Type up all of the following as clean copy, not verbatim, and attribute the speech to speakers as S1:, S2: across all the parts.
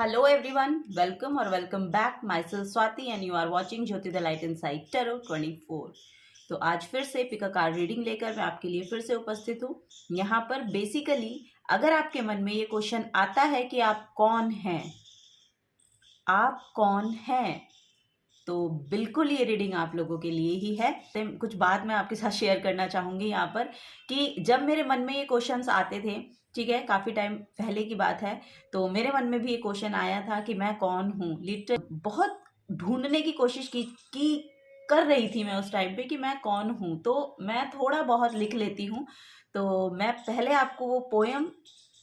S1: Hello everyone, welcome or welcome back. Myself Swati and you are watching Jyoti the Light Inside Tarot 24. तो आज फिर से pick a card reading लेकर मैं आपके लिए फिर से उपस्थित हूँ। यहाँ पर बेसिकली अगर आपके मन में ये क्वेश्चन आता है कि आप कौन हैं, तो बिल्कुल ये रीडिंग आप लोगों के लिए ही है। कुछ बात मैं आपके साथ शेयर करना चाहूँगी यहाँ पर कि जब मेरे मन में ये क्वेश्चंस आते थे, ठीक है, काफ़ी टाइम पहले की बात है, तो मेरे मन में भी ये क्वेश्चन आया था कि मैं कौन हूँ। लिटरली बहुत ढूंढने की कोशिश कर रही थी मैं उस टाइम पे कि मैं कौन हूँ। तो मैं थोड़ा बहुत लिख लेती हूँ, तो मैं पहले आपको वो पोएम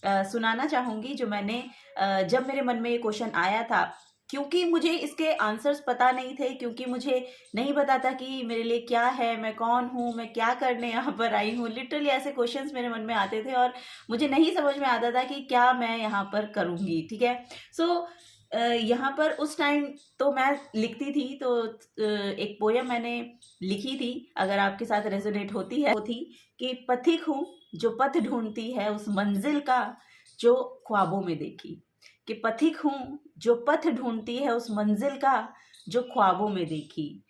S1: सुनाना चाहूँगी जो मैंने जब मेरे मन में ये क्वेश्चन आया था, क्योंकि मुझे इसके आंसर्स पता नहीं थे, क्योंकि मुझे नहीं पता था कि मेरे लिए क्या है, मैं कौन हूँ, मैं क्या करने यहाँ पर आई हूँ। लिटरली ऐसे क्वेश्चंस मेरे मन में आते थे और मुझे नहीं समझ में आता था कि क्या मैं यहाँ पर करूँगी। ठीक है, सो यहाँ पर उस टाइम तो मैं लिखती थी, तो एक पोयम मैंने लिखी थी, अगर आपके साथ रेजोनेट होती है, वो थी कि पथिक हूँ जो पथ ढूंढती है उस मंजिल का जो ख्वाबों में देखी। कि पथिक हूँ जो पथ ढूंढती है उस मंजिल का जो ख्वाबों में देखी।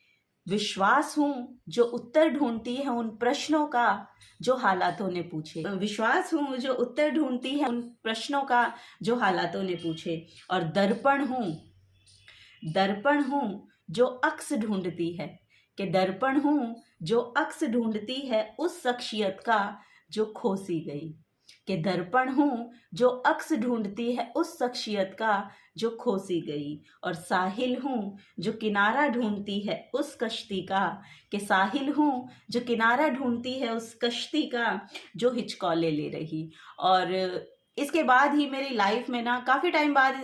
S1: विश्वास हूँ जो उत्तर ढूंढती है उन प्रश्नों का जो हालातों ने पूछे। विश्वास हूँ जो उत्तर ढूंढती है उन प्रश्नों का जो हालातों ने पूछे। और दर्पण हूँ जो अक्स ढूंढती है, कि दर्पण हूँ जो अक्स ढूंढती है उस शख्सियत का जो खोसी गई। कि दर्पण हूँ जो अक्स ढूंढती है उस शख्सियत का जो खोसी गई। और साहिल हूँ जो किनारा ढूंढती है उस कश्ती का, कि साहिल हूँ जो किनारा ढूंढती है उस कश्ती का जो हिचकौले ले रही। और इसके बाद ही मेरी लाइफ में ना काफ़ी टाइम बाद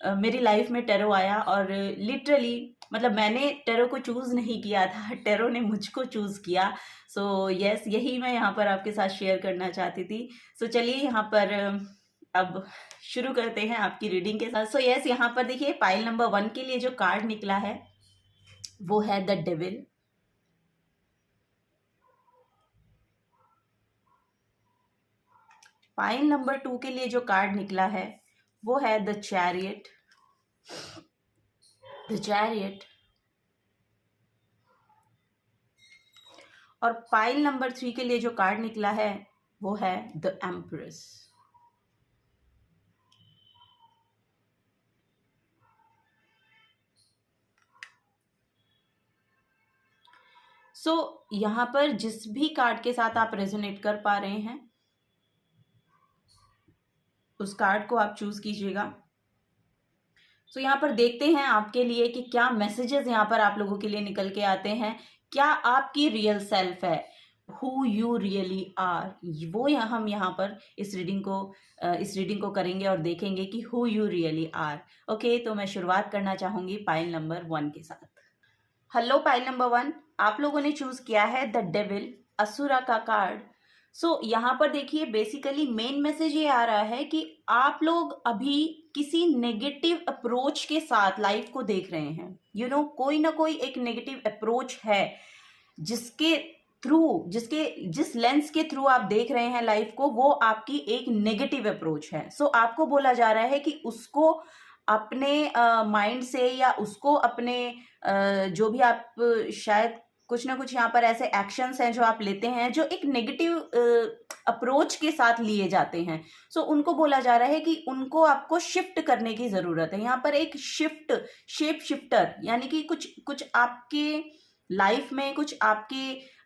S1: मेरी लाइफ में टेरो आया। और लिटरली मतलब मैंने टेरो को चूज़ नहीं किया था, टेरो ने मुझको चूज़ किया। सो यस, यही मैं यहाँ पर आपके साथ शेयर करना चाहती थी। सो चलिए यहाँ पर अब शुरू करते हैं आपकी रीडिंग के साथ। सो यस, यहाँ पर देखिए पाइल नंबर 1 के लिए जो कार्ड निकला है वो है द डेविल। पाइल नंबर 2 के लिए जो कार्ड निकला है वो है द चैरियट। और पाइल नंबर 3 के लिए जो कार्ड निकला है वो है द एम्प्रेस। सो यहाँ पर जिस भी कार्ड के साथ आप रेजोनेट कर पा रहे हैं उस कार्ड को आप चूज कीजिएगा। सो यहाँ पर देखते हैं आपके लिए कि क्या मैसेजेस यहाँ पर आप लोगों के लिए निकल के आते हैं। क्या आपकी रियल सेल्फ है, हु यू रियली आर, वो हम यहाँ पर इस रीडिंग को करेंगे और देखेंगे कि who you really are. Okay, तो मैं शुरुआत करना चाहूंगी पाइल नंबर 1 के साथ। हेलो पाइल नंबर 1, आप लोगों ने चूज किया है द डेविल, असुरा का कार्ड। सो यहाँ पर देखिए बेसिकली मेन मैसेज ये आ रहा है कि आप लोग अभी किसी नेगेटिव अप्रोच के साथ लाइफ को देख रहे हैं। कोई ना कोई एक नेगेटिव अप्रोच है जिसके जिस लेंस के थ्रू आप देख रहे हैं लाइफ को, वो आपकी एक नेगेटिव अप्रोच है। सो आपको बोला जा रहा है कि उसको अपने माइंड से या उसको अपने जो भी आप शायद कुछ ना कुछ यहाँ पर ऐसे एक्शंस हैं जो आप लेते हैं जो एक नेगेटिव अप्रोच के साथ लिए जाते हैं। सो उनको बोला जा रहा है कि उनको आपको शिफ्ट करने की ज़रूरत है। यहाँ पर एक शेप शिफ्टर, यानी कि कुछ आपके लाइफ में कुछ आपके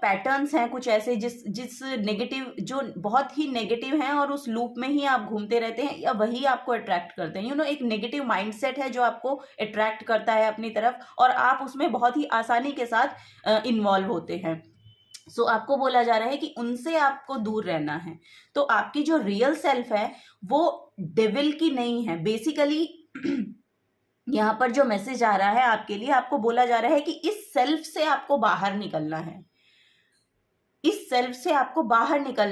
S1: पैटर्न्स हैं कुछ ऐसे जिस नेगेटिव, जो बहुत ही नेगेटिव हैं और उस लूप में ही आप घूमते रहते हैं या वही आपको अट्रैक्ट करते हैं। एक नेगेटिव माइंडसेट है जो आपको अट्रैक्ट करता है अपनी तरफ और आप उसमें बहुत ही आसानी के साथ इन्वॉल्व होते हैं। सो आपको बोला जा रहा है कि उनसे आपको दूर रहना है। तो आपकी जो रियल सेल्फ है वो डेविल की नहीं है बेसिकली। यहाँ पर जो मैसेज आ रहा है आपके लिए, आपको बोला जा रहा है कि इस सेल्फ से आपको बाहर निकलना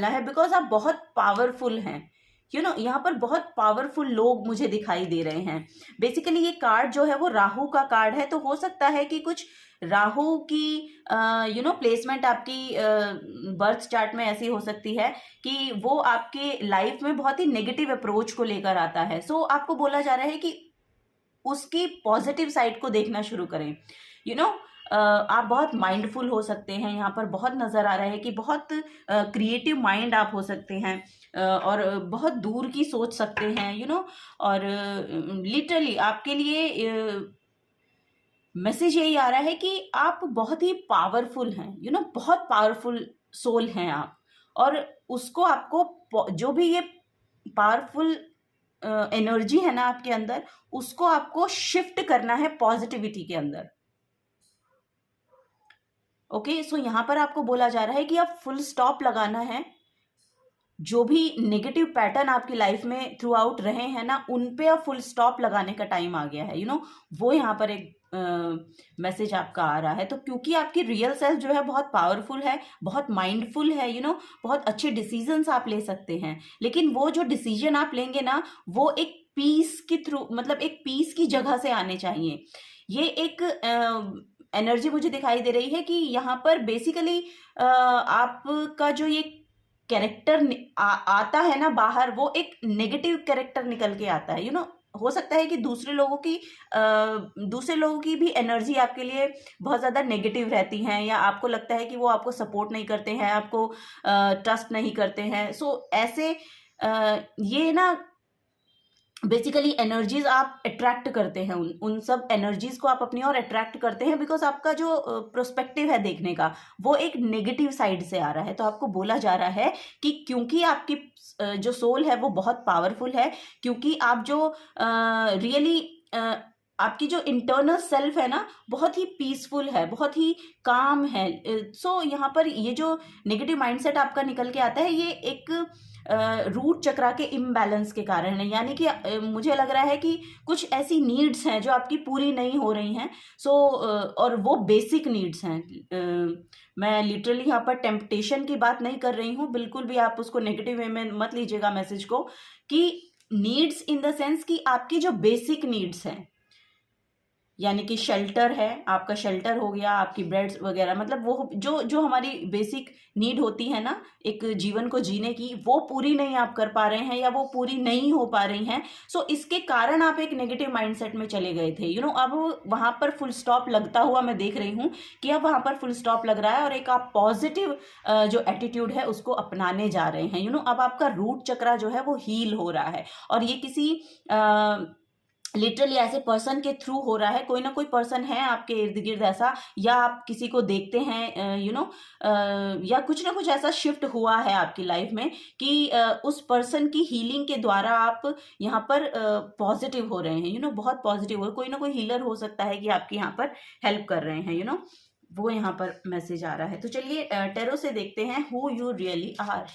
S1: है, बिकॉज आप बहुत पावरफुल हैं। यहाँ पर बहुत पावरफुल लोग मुझे दिखाई दे रहे हैं। बेसिकली ये कार्ड जो है वो राहु का कार्ड है, तो हो सकता है कि कुछ राहु की प्लेसमेंट आपकी बर्थ चार्ट में ऐसी हो सकती है कि वो आपके लाइफ में बहुत ही नेगेटिव अप्रोच को लेकर आता है। सो आपको बोला जा रहा है कि उसकी पॉजिटिव साइड को देखना शुरू करें। आप बहुत माइंडफुल हो सकते हैं, यहाँ पर बहुत नज़र आ रहा है कि बहुत क्रिएटिव माइंड आप हो सकते हैं, और बहुत दूर की सोच सकते हैं, और लिटरली आपके लिए मैसेज यही आ रहा है कि आप बहुत ही पावरफुल हैं, बहुत पावरफुल सोल हैं आप, और उसको आपको जो भी ये पावरफुल एनर्जी है ना आपके अंदर, उसको आपको शिफ्ट करना है पॉजिटिविटी के अंदर। ओके, सो यहां पर आपको बोला जा रहा है कि आप फुल स्टॉप लगाना है। जो भी नेगेटिव पैटर्न आपकी लाइफ में थ्रू आउट रहे हैं ना, उन पे अब फुल स्टॉप लगाने का टाइम आ गया है। वो यहाँ पर एक मैसेज आपका आ रहा है। तो क्योंकि आपकी रियल सेल्फ जो है बहुत पावरफुल है, बहुत माइंडफुल है, बहुत अच्छे डिसीजंस आप ले सकते हैं, लेकिन वो जो डिसीजन आप लेंगे ना, वो एक पीस के थ्रू, मतलब एक पीस की जगह से आने चाहिए। ये एक एनर्जी मुझे दिखाई दे रही है कि यहाँ पर बेसिकली आपका जो ये कैरेक्टर आता है ना बाहर, वो एक नेगेटिव कैरेक्टर निकल के आता है। हो सकता है कि दूसरे लोगों की भी एनर्जी आपके लिए बहुत ज़्यादा नेगेटिव रहती हैं, या आपको लगता है कि वो आपको सपोर्ट नहीं करते हैं, आपको ट्रस्ट नहीं करते हैं। सो ऐसे ये ना बेसिकली एनर्जीज आप अट्रैक्ट करते हैं, उन सब एनर्जीज को आप अपनी ओर अट्रैक्ट करते हैं, बिकॉज आपका जो प्रोस्पेक्टिव है देखने का, वो एक नेगेटिव साइड से आ रहा है। तो आपको बोला जा रहा है कि क्योंकि आपकी जो सोल है वो बहुत पावरफुल है, क्योंकि आप जो रियली आपकी जो इंटरनल सेल्फ है ना, बहुत ही पीसफुल है, बहुत ही काम है। सो यहाँ पर ये जो नेगेटिव माइंडसेट आपका निकल के आता है, ये एक रूट चक्रा के इम्बैलेंस के कारण है। यानी कि मुझे लग रहा है कि कुछ ऐसी नीड्स हैं जो आपकी पूरी नहीं हो रही हैं। सो और वो बेसिक नीड्स हैं। मैं लिटरली यहाँ पर टेम्पटेशन की बात नहीं कर रही हूँ, बिल्कुल भी आप उसको नेगेटिव वे में मत लीजिएगा मैसेज को, कि नीड्स इन द सेंस कि आपकी जो बेसिक नीड्स हैं, यानी कि शेल्टर है, आपका शेल्टर हो गया, आपकी बेड्स वगैरह, मतलब वो जो जो हमारी बेसिक नीड होती है ना एक जीवन को जीने की, वो पूरी नहीं आप कर पा रहे हैं, या वो पूरी नहीं हो पा रही हैं। सो इसके कारण आप एक नेगेटिव माइंडसेट में चले गए थे। अब वहाँ पर फुल स्टॉप लगता हुआ मैं देख रही हूँ कि अब वहाँ पर फुल स्टॉप लग रहा है, और एक आप पॉजिटिव जो एटीट्यूड है उसको अपनाने जा रहे हैं। अब आपका रूट चक्रा जो है वो हील हो रहा है, और ये किसी लिटरली ऐसे पर्सन के थ्रू हो रहा है। कोई ना कोई पर्सन है आपके इर्द गिर्द ऐसा, या आप किसी को देखते हैं या कुछ ना कुछ ऐसा शिफ्ट हुआ है आपकी लाइफ में कि उस पर्सन की हीलिंग के द्वारा आप यहाँ पर पॉजिटिव हो रहे हैं। बहुत पॉजिटिव हो, कोई ना कोई हीलर हो सकता है कि आपकी यहाँ पर हेल्प कर रहे हैं। वो यहाँ पर मैसेज आ रहा है। तो चलिए टेरो से देखते हैं हु यू रियली आर।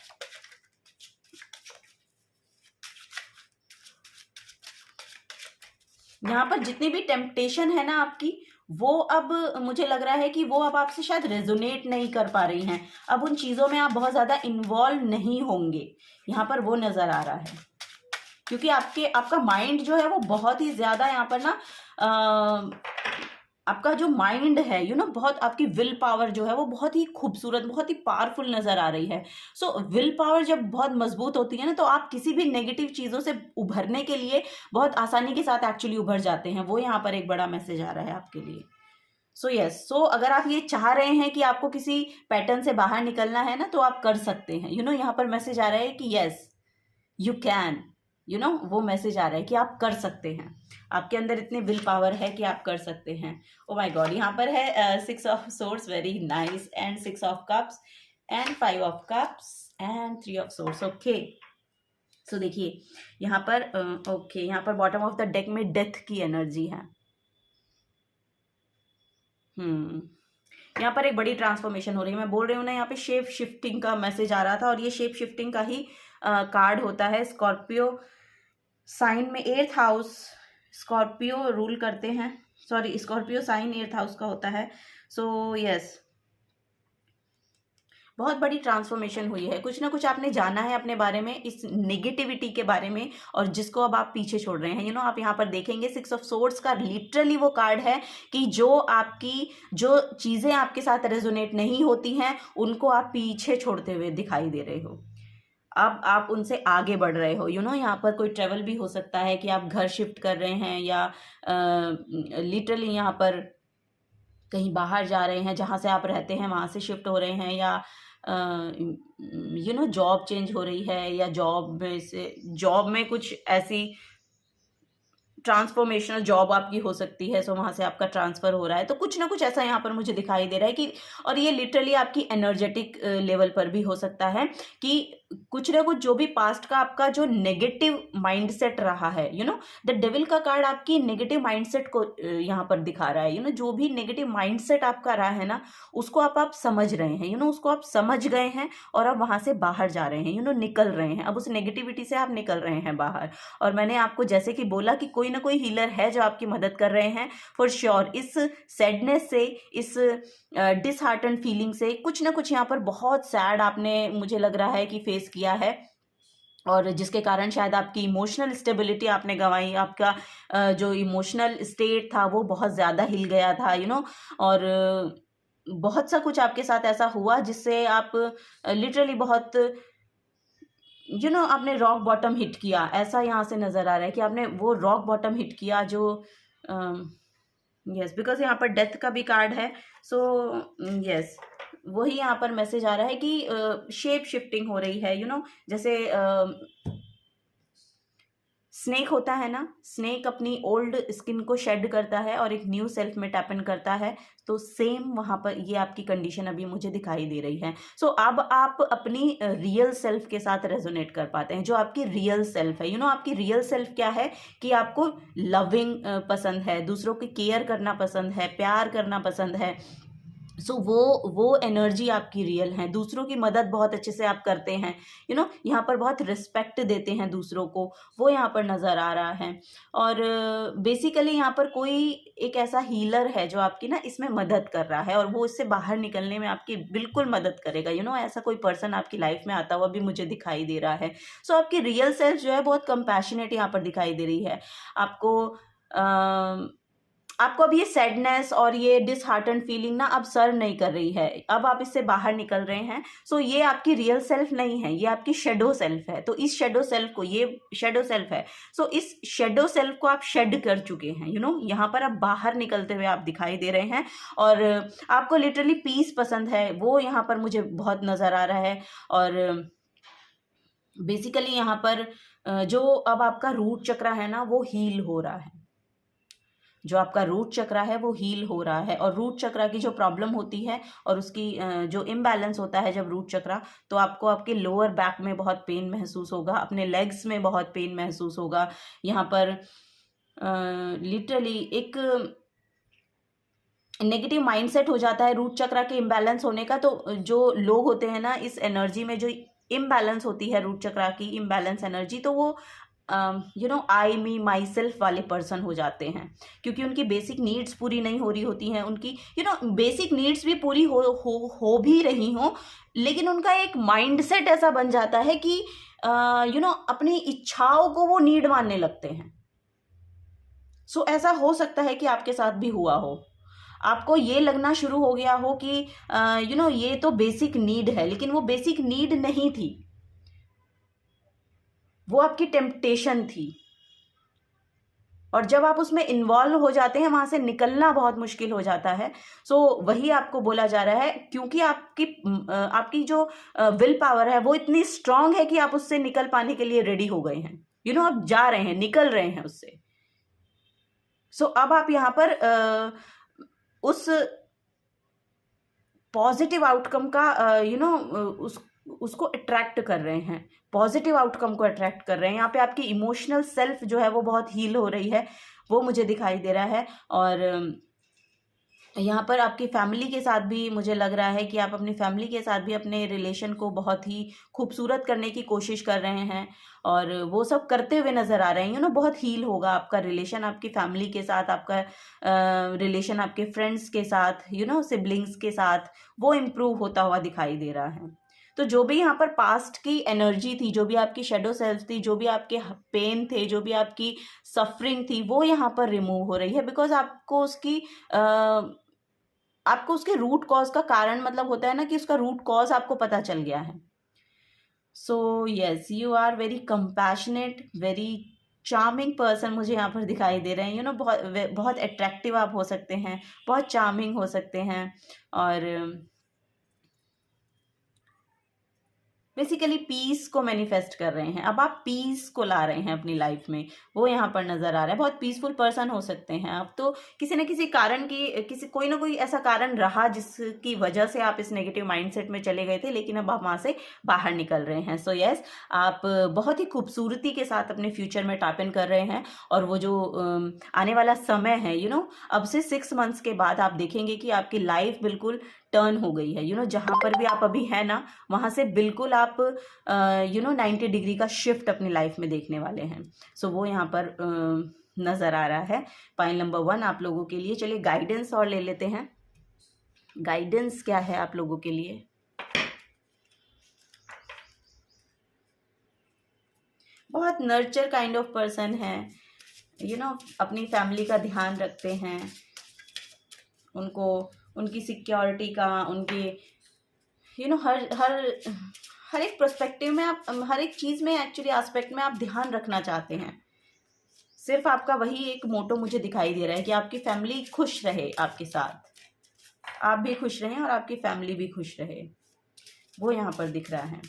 S1: यहाँ पर जितनी भी टेम्पटेशन है ना आपकी, वो अब मुझे लग रहा है कि वो अब आपसे शायद रेजोनेट नहीं कर पा रही हैं। अब उन चीज़ों में आप बहुत ज़्यादा इन्वॉल्व नहीं होंगे, यहाँ पर वो नज़र आ रहा है। क्योंकि आपका माइंड जो है वो बहुत ही ज़्यादा यहाँ पर ना आपका जो माइंड है बहुत, आपकी विल पावर जो है वो बहुत ही खूबसूरत, बहुत ही पावरफुल नज़र आ रही है। सो विल पावर जब बहुत मजबूत होती है ना, तो आप किसी भी नेगेटिव चीज़ों से उभरने के लिए बहुत आसानी के साथ एक्चुअली उभर जाते हैं। वो यहाँ पर एक बड़ा मैसेज आ रहा है आपके लिए। सो यस, सो अगर आप ये चाह रहे हैं कि आपको किसी पैटर्न से बाहर निकलना है ना, तो आप कर सकते हैं। यहाँ पर मैसेज आ रहा है कि यस यू कैन, वो मैसेज आ रहा है कि आप कर सकते हैं। आपके अंदर इतनी विल पावर है कि आप कर सकते हैं। ओ माय गॉड, यहाँ पर है 6 of swords, very nice, and 6 of cups and 5 of cups and 3 of swords. Okay, so देखिए यहाँ पर ओके, यहाँ पर बॉटम ऑफ द डेक में डेथ की एनर्जी है। यहाँ पर एक बड़ी ट्रांसफॉर्मेशन हो रही है। मैं बोल रही हूँ ना, यहाँ पे शेप शिफ्टिंग का मैसेज आ रहा था, और ये शेप शिफ्टिंग का ही कार्ड होता है। स्कॉर्पियो साइन में 8th हाउस स्कॉर्पियो रूल करते हैं, sorry Scorpio sign 8th house का होता है। सो यस, बहुत बड़ी ट्रांसफॉर्मेशन हुई है, कुछ ना कुछ आपने जाना है अपने बारे में, इस नेगेटिविटी के बारे में, और जिसको अब आप पीछे छोड़ रहे हैं। आप यहाँ पर देखेंगे 6 ऑफ सोर्ड्स का लिटरली वो कार्ड है कि जो चीजें आपके साथ रेजोनेट नहीं होती हैं उनको आप पीछे छोड़ते हुए दिखाई दे रहे हो। अब आप उनसे आगे बढ़ रहे हो। यहाँ पर कोई ट्रेवल भी हो सकता है कि आप घर शिफ्ट कर रहे हैं, या लिटरली यहाँ पर कहीं बाहर जा रहे हैं, जहाँ से आप रहते हैं वहाँ से शिफ्ट हो रहे हैं, या जॉब चेंज हो रही है, या जॉब में कुछ ऐसी ट्रांसफॉर्मेशनल जॉब आपकी हो सकती है, सो वहाँ से आपका ट्रांसफ़र हो रहा है। तो कुछ ना कुछ ऐसा यहाँ पर मुझे दिखाई दे रहा है कि, और ये लिटरली आपकी एनर्जेटिक लेवल पर भी हो सकता है कि कुछ ना कुछ जो भी पास्ट का आपका जो नेगेटिव माइंडसेट रहा है, द डेविल का कार्ड आपकी नेगेटिव माइंडसेट को यहाँ पर दिखा रहा है। जो भी नेगेटिव माइंडसेट आपका रहा है ना, उसको आप समझ रहे हैं, उसको आप समझ गए हैं, और अब वहाँ से बाहर जा रहे हैं, निकल रहे हैं। अब उस नेगेटिविटी से आप निकल रहे हैं बाहर। और मैंने आपको जैसे कि बोला कि कोई ना कोई हीलर है जो आपकी मदद कर रहे हैं फॉर श्योर। इस सैडनेस से, इस डिसहार्टन फीलिंग से, कुछ ना कुछ यहाँ पर बहुत सैड आपने, मुझे लग रहा है कि फेस किया है, और जिसके कारण शायद आपकी इमोशनल स्टेबिलिटी आपने गंवाई, आपका जो इमोशनल स्टेट था वो बहुत ज़्यादा हिल गया था, और बहुत सा कुछ आपके साथ ऐसा हुआ जिससे आप लिटरली बहुत आपने रॉक बॉटम हिट किया। ऐसा यहाँ से नज़र आ रहा है कि आपने वो रॉक बॉटम हिट किया जो यस, बिकॉज यहाँ पर डेथ का भी कार्ड है। सो यस, वही यहाँ पर मैसेज आ रहा है कि शेप शिफ्टिंग हो रही है। जैसे स्नेक होता है ना, स्नेक अपनी ओल्ड स्किन को शेड करता है और एक न्यू सेल्फ में टैप इन करता है, तो सेम वहाँ पर ये आपकी कंडीशन अभी मुझे दिखाई दे रही है। सो अब आप अपनी रियल सेल्फ के साथ रेजोनेट कर पाते हैं, जो आपकी रियल सेल्फ है। आपकी रियल सेल्फ क्या है कि आपको लविंग पसंद है, दूसरों की केयर करना पसंद है, प्यार करना पसंद है। सो वो एनर्जी आपकी रियल है। दूसरों की मदद बहुत अच्छे से आप करते हैं, यहाँ पर बहुत रिस्पेक्ट देते हैं दूसरों को, वो यहाँ पर नज़र आ रहा है। और बेसिकली यहाँ पर कोई एक ऐसा हीलर है जो आपकी ना इसमें मदद कर रहा है, और वो इससे बाहर निकलने में आपकी बिल्कुल मदद करेगा। ऐसा कोई पर्सन आपकी लाइफ में आता हुआ भी मुझे दिखाई दे रहा है। सो आपकी रियल सेल्फ जो है बहुत कंपैशनेट यहाँ पर दिखाई दे रही है। आपको अब ये सैडनेस और ये डिसहार्टन फीलिंग ना अब सर्व नहीं कर रही है, अब आप इससे बाहर निकल रहे हैं। सो ये आपकी रियल सेल्फ नहीं है, ये आपकी शेडो सेल्फ है। तो इस शेडो सेल्फ को, ये शेडो सेल्फ है, सो इस शेडो सेल्फ को आप शेड कर चुके हैं। यहाँ पर आप बाहर निकलते हुए आप दिखाई दे रहे हैं, और आपको लिटरली पीस पसंद है, वो यहाँ पर मुझे बहुत नज़र आ रहा है। और बेसिकली यहाँ पर जो अब आपका रूट चक्र है ना, वो हील हो रहा है। जो आपका रूट चक्र है वो हील हो रहा है, और रूट चक्र की जो प्रॉब्लम होती है और उसकी जो इम्बैलेंस होता है जब रूट चक्र, तो आपको आपके लोअर बैक में बहुत पेन महसूस होगा, अपने लेग्स में बहुत पेन महसूस होगा। यहाँ पर लिटरली एक नेगेटिव माइंडसेट हो जाता है रूट चक्र के इम्बैलेंस होने का। तो जो लोग होते हैं ना, इस एनर्जी में जो इम्बैलेंस होती है रूट चक्र की इम्बैलेंस एनर्जी, तो वो आई मी माई सेल्फ वाले पर्सन हो जाते हैं, क्योंकि उनकी बेसिक नीड्स पूरी नहीं हो रही होती हैं। उनकी बेसिक नीड्स भी पूरी हो भी रही हो, लेकिन उनका एक माइंडसेट ऐसा बन जाता है कि अपनी इच्छाओं को वो नीड मानने लगते हैं। सो ऐसा हो सकता है कि आपके साथ भी हुआ हो, आपको ये लगना शुरू हो गया हो कि ये तो बेसिक नीड है, लेकिन वो बेसिक नीड नहीं थी, वो आपकी टेम्पटेशन थी। और जब आप उसमें इन्वॉल्व हो जाते हैं, वहां से निकलना बहुत मुश्किल हो जाता है। सो वही आपको बोला जा रहा है, क्योंकि आपकी जो विल पावर है वो इतनी स्ट्रांग है कि आप उससे निकल पाने के लिए रेडी हो गए हैं। आप जा रहे हैं, निकल रहे हैं उससे। सो अब आप यहाँ पर उस पॉजिटिव आउटकम का उसको अट्रैक्ट कर रहे हैं, पॉजिटिव आउटकम को अट्रैक्ट कर रहे हैं। यहाँ पे आपकी इमोशनल सेल्फ जो है वो बहुत हील हो रही है, वो मुझे दिखाई दे रहा है। और यहाँ पर आपकी फैमिली के साथ भी मुझे लग रहा है कि आप अपनी फैमिली के साथ भी अपने रिलेशन को बहुत ही खूबसूरत करने की कोशिश कर रहे हैं, और वो सब करते हुए नज़र आ रहे हैं। बहुत हील होगा आपका रिलेशन आपकी फैमिली के साथ, आपका रिलेशन आपके फ्रेंड्स के साथ, सिबलिंग्स के साथ, वो इम्प्रूव होता हुआ दिखाई दे रहा है। तो जो भी यहाँ पर पास्ट की एनर्जी थी, जो भी आपकी शेडो सेल्फ थी, जो भी आपके पेन थे, जो भी आपकी सफरिंग थी, वो यहाँ पर रिमूव हो रही है, बिकॉज आपको उसके रूट कॉज का कारण, मतलब होता है ना कि उसका रूट कॉज आपको पता चल गया है। So yes, you are very compassionate, very charming person मुझे यहाँ पर दिखाई दे रहे हैं। बहुत बहुत अट्रैक्टिव आप हो सकते हैं, बहुत चार्मिंग हो सकते हैं, और बेसिकली पीस को मैनिफेस्ट कर रहे हैं। अब आप पीस को ला रहे हैं अपनी लाइफ में, वो यहाँ पर नजर आ रहा है। बहुत पीसफुल पर्सन हो सकते हैं आप। तो किसी न किसी कारण की कोई ना कोई ऐसा कारण रहा जिसकी वजह से आप इस नेगेटिव माइंडसेट में चले गए थे, लेकिन अब आप वहां से बाहर निकल रहे हैं। सो यस, आप बहुत ही खूबसूरती के साथ अपने फ्यूचर में टैप इन कर रहे हैं, और वो जो आने वाला समय है, अब से 6 मंथ्स के बाद आप देखेंगे कि आपकी लाइफ बिल्कुल टर्न हो गई है। जहां पर भी आप अभी है ना, वहां से बिल्कुल आप 90 डिग्री का शिफ्ट अपनी लाइफ में देखने वाले हैं। सो वो यहाँ पर नजर आ रहा है। पाइल नंबर 1 आप लोगों के लिए। चलिए गाइडेंस और ले लेते हैं। गाइडेंस क्या है आप लोगों के लिए? बहुत नर्चर काइंड ऑफ पर्सन है, अपनी फैमिली का ध्यान रखते हैं, उनको उनकी सिक्योरिटी का, उनके हर हर हर एक पर्सपेक्टिव में आप, हर एक चीज़ में एक्चुअली एस्पेक्ट में आप ध्यान रखना चाहते हैं। सिर्फ आपका वही एक मोटो मुझे दिखाई दे रहा है कि आपकी फैमिली खुश रहे आपके साथ, आप भी खुश रहें और आपकी फैमिली भी खुश रहे, वो यहाँ पर दिख रहा है।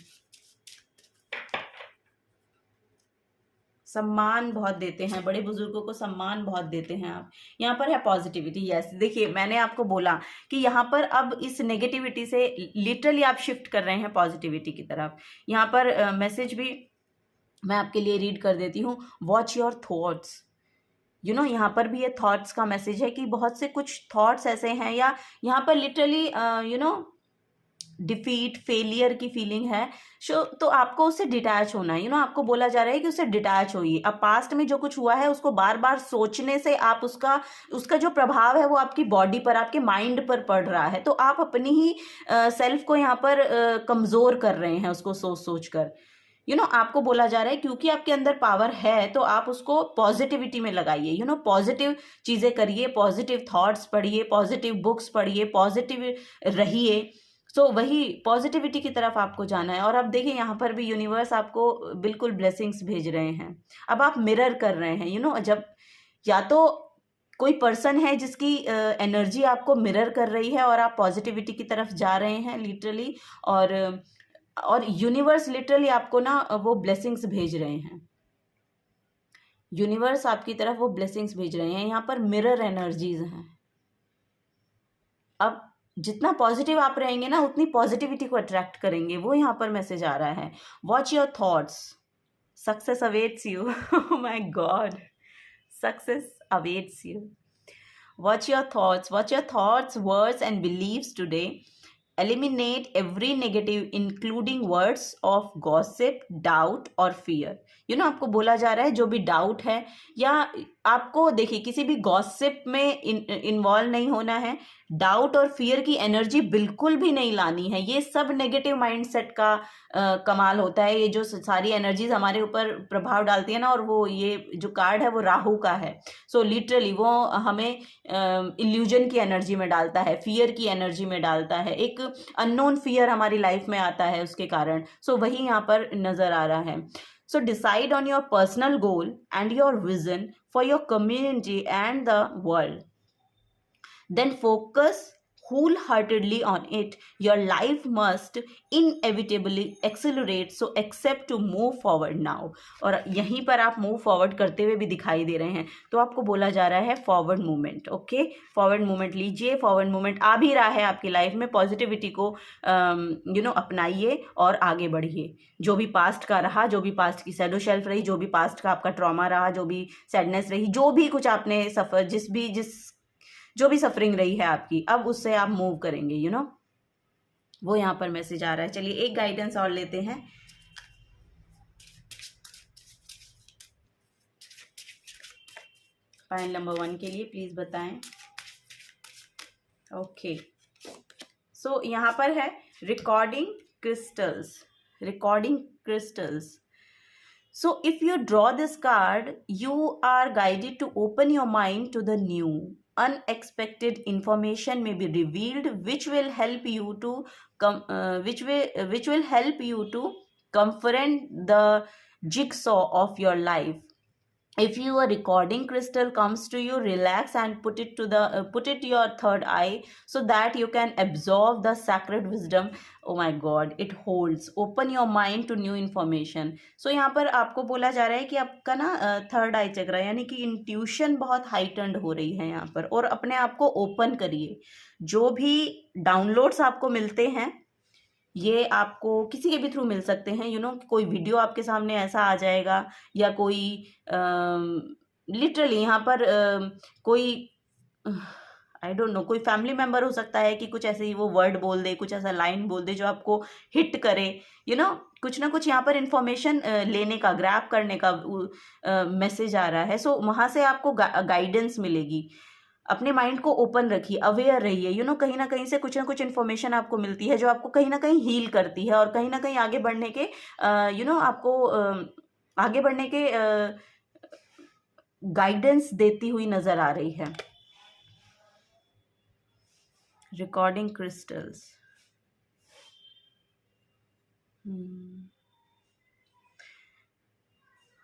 S1: सम्मान बहुत देते हैं, बड़े बुजुर्गों को सम्मान बहुत देते हैं आप। यहाँ पर है पॉजिटिविटी। यस, देखिए मैंने आपको बोला कि यहाँ पर अब इस नेगेटिविटी से लिटरली आप शिफ्ट कर रहे हैं पॉजिटिविटी की तरफ। यहाँ पर मैसेज भी मैं आपके लिए रीड कर देती हूँ। Watch your thoughts. यहाँ पर भी ये थॉट्स का मैसेज है कि बहुत से कुछ थॉट्स ऐसे हैं, या यहाँ पर लिटरली डिफीट, फेलियर की फीलिंग है। तो आपको उससे डिटैच होना है। आपको बोला जा रहा है कि उससे डिटैच होइए। अब पास्ट में जो कुछ हुआ है उसको बार बार सोचने से आप उसका जो प्रभाव है वो आपकी बॉडी पर, आपके माइंड पर पड़ रहा है। तो आप अपनी ही सेल्फ को यहाँ पर कमज़ोर कर रहे हैं उसको सोच सोच कर। आपको बोला जा रहा है क्योंकि आपके अंदर पावर है तो आप उसको पॉजिटिविटी में लगाइए। पॉजिटिव चीज़ें करिए, पॉजिटिव थॉट्स पढ़िए, पॉजिटिव बुक्स पढ़िए, पॉजिटिव रहिए। सो वही पॉजिटिविटी की तरफ आपको जाना है। और अब देखिए यहाँ पर भी यूनिवर्स आपको बिल्कुल ब्लेसिंग्स भेज रहे हैं। अब आप मिरर कर रहे हैं। जब या तो कोई पर्सन है जिसकी एनर्जी आपको मिरर कर रही है और आप पॉजिटिविटी की तरफ जा रहे हैं लिटरली, और यूनिवर्स लिटरली आपको ना वो ब्लेसिंग्स भेज रहे हैं। यूनिवर्स आपकी तरफ वो ब्लेसिंग्स भेज रहे हैं। यहाँ पर मिरर एनर्जीज हैं। अब जितना पॉजिटिव आप रहेंगे ना, उतनी पॉजिटिविटी को अट्रैक्ट करेंगे, वो यहाँ पर मैसेज आ रहा है। Watch your thoughts, success awaits you. My God, success awaits you. Watch your thoughts, words and believes today. Eliminate every negative including words of gossip, doubt और fear। आपको बोला जा रहा है जो भी डाउट है, या आपको देखिए किसी भी गॉसिप में इन्वॉल्व नहीं होना है। डाउट और फियर की एनर्जी बिल्कुल भी नहीं लानी है। ये सब नेगेटिव माइंडसेट का कमाल होता है। ये जो सारी एनर्जीज हमारे ऊपर प्रभाव डालती है ना, और वो ये जो कार्ड है वो राहु का है। सो लिटरली वो हमें इल्यूजन की एनर्जी में डालता है, फियर की एनर्जी में डालता है। एक अननोन फियर हमारी लाइफ में आता है उसके कारण। सो वही यहाँ पर नजर आ रहा है। So decide on your personal goal and your vision for your community and the world. Then focus wholeheartedly on it. Your life must inevitably accelerate, so accept to move forward now. और यहीं पर आप move forward करते हुए भी दिखाई दे रहे हैं। तो आपको बोला जा रहा है forward movement. Okay, forward movement लीजिए, फॉरवर्ड मूवमेंट आ भी रहा है आपकी लाइफ में। पॉजिटिविटी को अपनाइए और आगे बढ़िए। जो भी पास्ट का रहा, जो भी पास्ट की शैडो शेल्फ रही, जो भी पास्ट का आपका ट्रॉमा रहा, जो भी सैडनेस रही, जो भी कुछ आपने सफ़र, जो भी सफरिंग रही है आपकी, अब उससे आप मूव करेंगे, यू नो, वो यहाँ पर मैसेज आ रहा है। चलिए एक गाइडेंस और लेते हैं। फाइल नंबर 1 के लिए प्लीज बताएं। ओके, सो यहाँ पर है recording crystals, recording crystals. So if you draw this card, you are guided to open your mind to the new. Unexpected information may be revealed, which will help you to which will help you to confront the jigsaw of your life. If your recording crystal comes to you, relax and put it your third eye so that you can absorb the sacred wisdom. Oh my god, it holds. Open your mind to new information. So यहाँ पर आपको बोला जा रहा है कि आपका ना थर्ड आई चक्र, यानी कि इंट्यूशन बहुत हाइटेंड हो रही है यहाँ पर, और अपने आप को ओपन करिए। जो भी डाउनलोड्स आपको मिलते हैं ये आपको किसी के भी थ्रू मिल सकते हैं, यू नो, कोई वीडियो आपके सामने ऐसा आ जाएगा, या कोई लिटरली यहाँ पर कोई आई डोंट नो, कोई फैमिली मेम्बर हो सकता है कि कुछ ऐसे ही वो वर्ड बोल दे, कुछ ऐसा लाइन बोल दे जो आपको हिट करे, यू नो, कुछ ना कुछ यहाँ पर इंफॉर्मेशन लेने का, ग्रैब करने का मैसेज आ रहा है। सो वहाँ से आपको गाइडेंस मिलेगी। अपने माइंड को ओपन रखिए, अवेयर रहिए, यू नो, कहीं ना कहीं से कुछ ना कुछ इन्फॉर्मेशन आपको मिलती है जो आपको कहीं ना कहीं हील करती है, और कहीं ना कहीं आगे बढ़ने के यू नो आपको आगे बढ़ने के गाइडेंस देती हुई नजर आ रही है। रिकॉर्डिंग क्रिस्टल्स,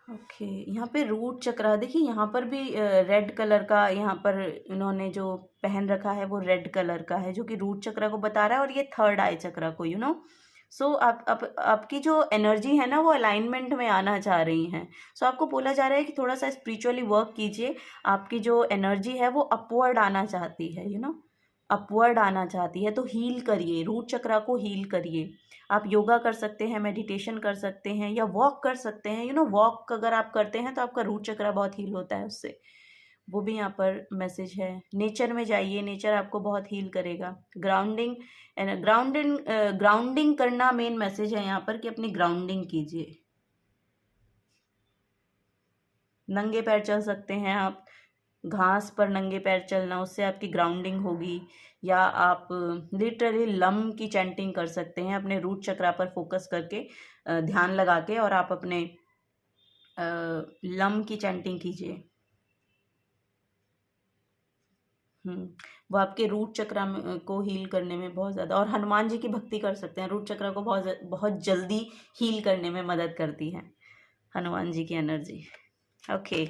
S1: ओके, यहाँ पे रूट चक्र देखिए, यहाँ पर भी रेड कलर का यहाँ पर इन्होंने जो पहन रखा है वो रेड कलर का है, जो कि रूट चक्र को बता रहा है, और ये थर्ड आई चक्र को, यू नो। सो आपकी जो एनर्जी है ना वो अलाइनमेंट में आना चाह रही हैं। सो आपको बोला जा रहा है कि थोड़ा सा स्पिरिचुअली वर्क कीजिए। आपकी जो एनर्जी है वो अपवर्ड आना चाहती है, यू नो, अपवर्ड आना चाहती है, तो हील करिए, रूट चक्र को हील करिए। आप योगा कर सकते हैं, मेडिटेशन कर सकते हैं, या वॉक कर सकते हैं, यू नो, वॉक अगर आप करते हैं तो आपका रूट चक्र बहुत हील होता है उससे, वो भी यहाँ पर मैसेज है। नेचर में जाइए, नेचर आपको बहुत हील करेगा। ग्राउंडिंग ग्राउंडिंग करना मेन मैसेज है यहाँ पर, कि अपनी ग्राउंडिंग कीजिए। नंगे पैर चल सकते हैं आप, घास पर नंगे पैर चलना, उससे आपकी ग्राउंडिंग होगी। या आप लिटरली लम की चैंटिंग कर सकते हैं, अपने रूट चक्र पर फोकस करके, ध्यान लगा के, और आप अपने लम की चैंटिंग कीजिए। वो आपके रूट चक्र को हील करने में बहुत ज़्यादा, और हनुमान जी की भक्ति कर सकते हैं, रूट चक्र को बहुत जल्दी हील करने में मदद करती है हनुमान जी की energy. Okay,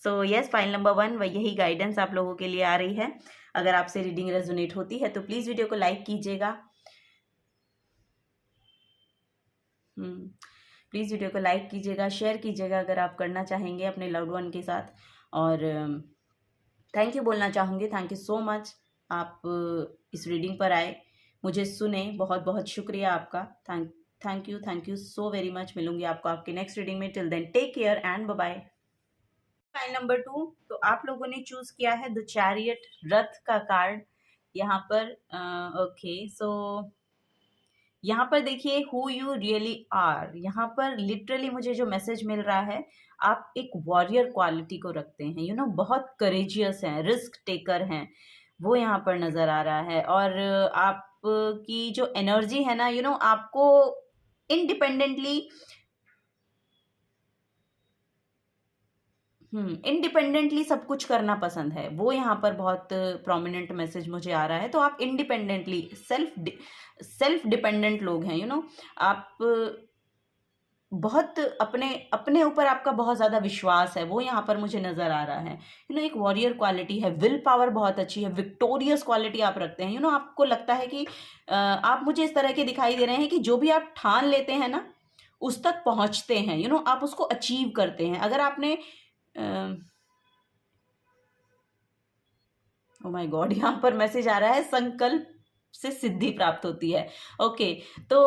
S1: so yes, file number 1 वह यही गाइडेंस आप लोगों के लिए आ रही है। अगर आपसे रीडिंग रेजोनेट होती है तो प्लीज़ वीडियो को लाइक कीजिएगा। प्लीज़ वीडियो को लाइक कीजिएगा, शेयर कीजिएगा अगर आप करना चाहेंगे अपने लव्ड वन के साथ। और थैंक यू बोलना चाहूँगी, थैंक यू सो मच, आप इस रीडिंग पर आए, मुझे सुने, बहुत बहुत शुक्रिया आपका। Thank you so very much. मिलूंगी आपको आपके नेक्स्ट रीडिंग में। Till then take care and bye bye. File number 2, तो आप लोगों ने चूज किया है द चैरियट, रथ का कार्ड यहाँ पर। ओके, सो यहाँ पर देखिए हु यू रियली आर। यहाँ पर लिटरली मुझे जो मैसेज मिल रहा है, आप एक वॉरियर क्वालिटी को रखते हैं, यू नो, बहुत करेजियस हैं, रिस्क टेकर हैं, वो यहाँ पर नजर आ रहा है। और आपकी जो एनर्जी है ना, यू नो, आपको इंडिपेंडेंटली सब कुछ करना पसंद है, वो यहाँ पर बहुत प्रोमिनेंट मैसेज मुझे आ रहा है। तो आप इंडिपेंडेंटली सेल्फ डिपेंडेंट लोग हैं, यू नो, आप बहुत अपने ऊपर आपका बहुत ज़्यादा विश्वास है, वो यहाँ पर मुझे नज़र आ रहा है। यू नो, एक वॉरियर क्वालिटी है, विल पावर बहुत अच्छी है, विक्टोरियस क्वालिटी आप रखते हैं, यू नो, आपको लगता है कि आप मुझे इस तरह के दिखाई दे रहे हैं कि जो भी आप ठान लेते हैं ना उस तक पहुँचते हैं, यू नो, आप उसको अचीव करते हैं। अगर आपने ओ माय गॉड, यहाँ पर मैसेज आ रहा है संकल्प से सिद्धि प्राप्त होती है। ओके, तो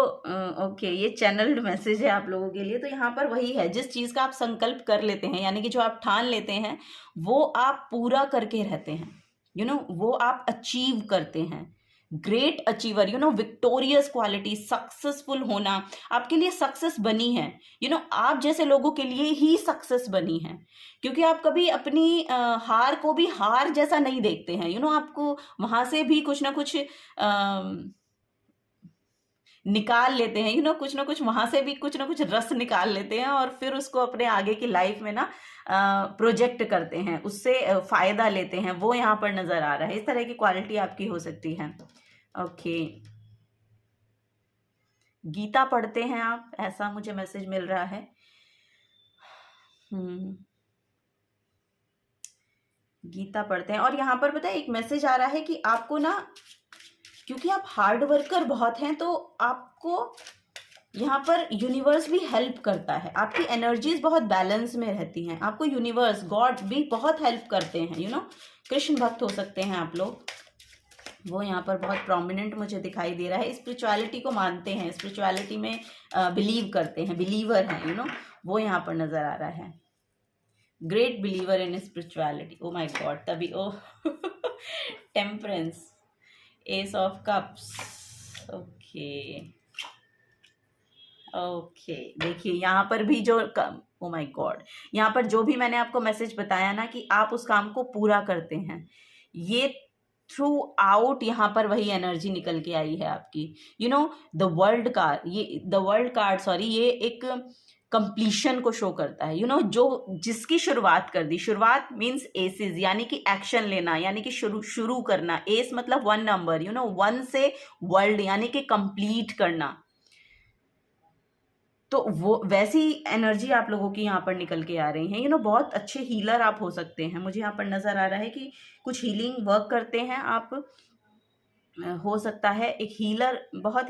S1: ओके, ये चैनल्ड मैसेज है आप लोगों के लिए। तो यहाँ पर वही है, जिस चीज़ का आप संकल्प कर लेते हैं, यानी कि जो आप ठान लेते हैं वो आप पूरा करके रहते हैं, वो आप अचीव करते हैं, great achiever, victorious quality, successful होना आपके लिए सक्सेस बनी है। आप जैसे लोगों के लिए ही सक्सेस बनी है, क्योंकि आप कभी अपनी हार को भी हार जैसा नहीं देखते हैं। आपको वहां से भी कुछ ना कुछ निकाल लेते हैं, कुछ ना कुछ वहां से भी कुछ ना कुछ रस निकाल लेते हैं और फिर उसको अपने आगे की लाइफ में ना प्रोजेक्ट करते हैं, उससे फायदा लेते हैं। वो यहाँ पर नजर आ रहा है। इस तरह की क्वालिटी आपकी हो सकती है। ओके, गीता पढ़ते हैं आप, ऐसा मुझे मैसेज मिल रहा है। गीता पढ़ते हैं। और यहाँ पर पता है एक मैसेज आ रहा है कि आपको ना, क्योंकि आप हार्ड वर्कर बहुत हैं, तो आपको यहाँ पर यूनिवर्स भी हेल्प करता है, आपकी एनर्जीज बहुत बैलेंस में रहती हैं, आपको यूनिवर्स गॉड भी बहुत हेल्प करते हैं। कृष्ण भक्त हो सकते हैं आप लोग, वो यहाँ पर बहुत प्रोमिनेंट मुझे दिखाई दे रहा है। स्पिरिचुअलिटी को मानते हैं, स्पिरिचुअलिटी में बिलीव करते हैं, बिलीवर हैं, वो यहाँ पर नजर आ रहा है। Great believer in spirituality. Oh my God, तभी oh temperance, ace of cups. Okay okay, देखिए यहाँ पर भी जो ओ माय गॉड, यहाँ पर जो भी मैंने आपको मैसेज बताया ना कि आप उस काम को पूरा करते हैं, ये थ्रू आउट यहाँ पर वही एनर्जी निकल के आई है आपकी। द वर्ल्ड कार्ड, ये द वर्ल्ड कार्ड, सॉरी, ये एक कंप्लीशन को शो करता है। जो जिसकी शुरुआत कर दी, शुरुआत मीन्स एसेस, यानी कि एक्शन लेना, यानी कि शुरू करना। एस मतलब 1 नंबर, 1 से वर्ल्ड, यानी कि कंप्लीट करना। तो वो वैसी एनर्जी आप लोगों की यहाँ पर निकल के आ रही है। बहुत अच्छे हीलर आप हो सकते हैं। मुझे यहाँ पर नजर आ रहा है कि कुछ हीलिंग वर्क करते हैं आप, हो सकता है एक हीलर। बहुत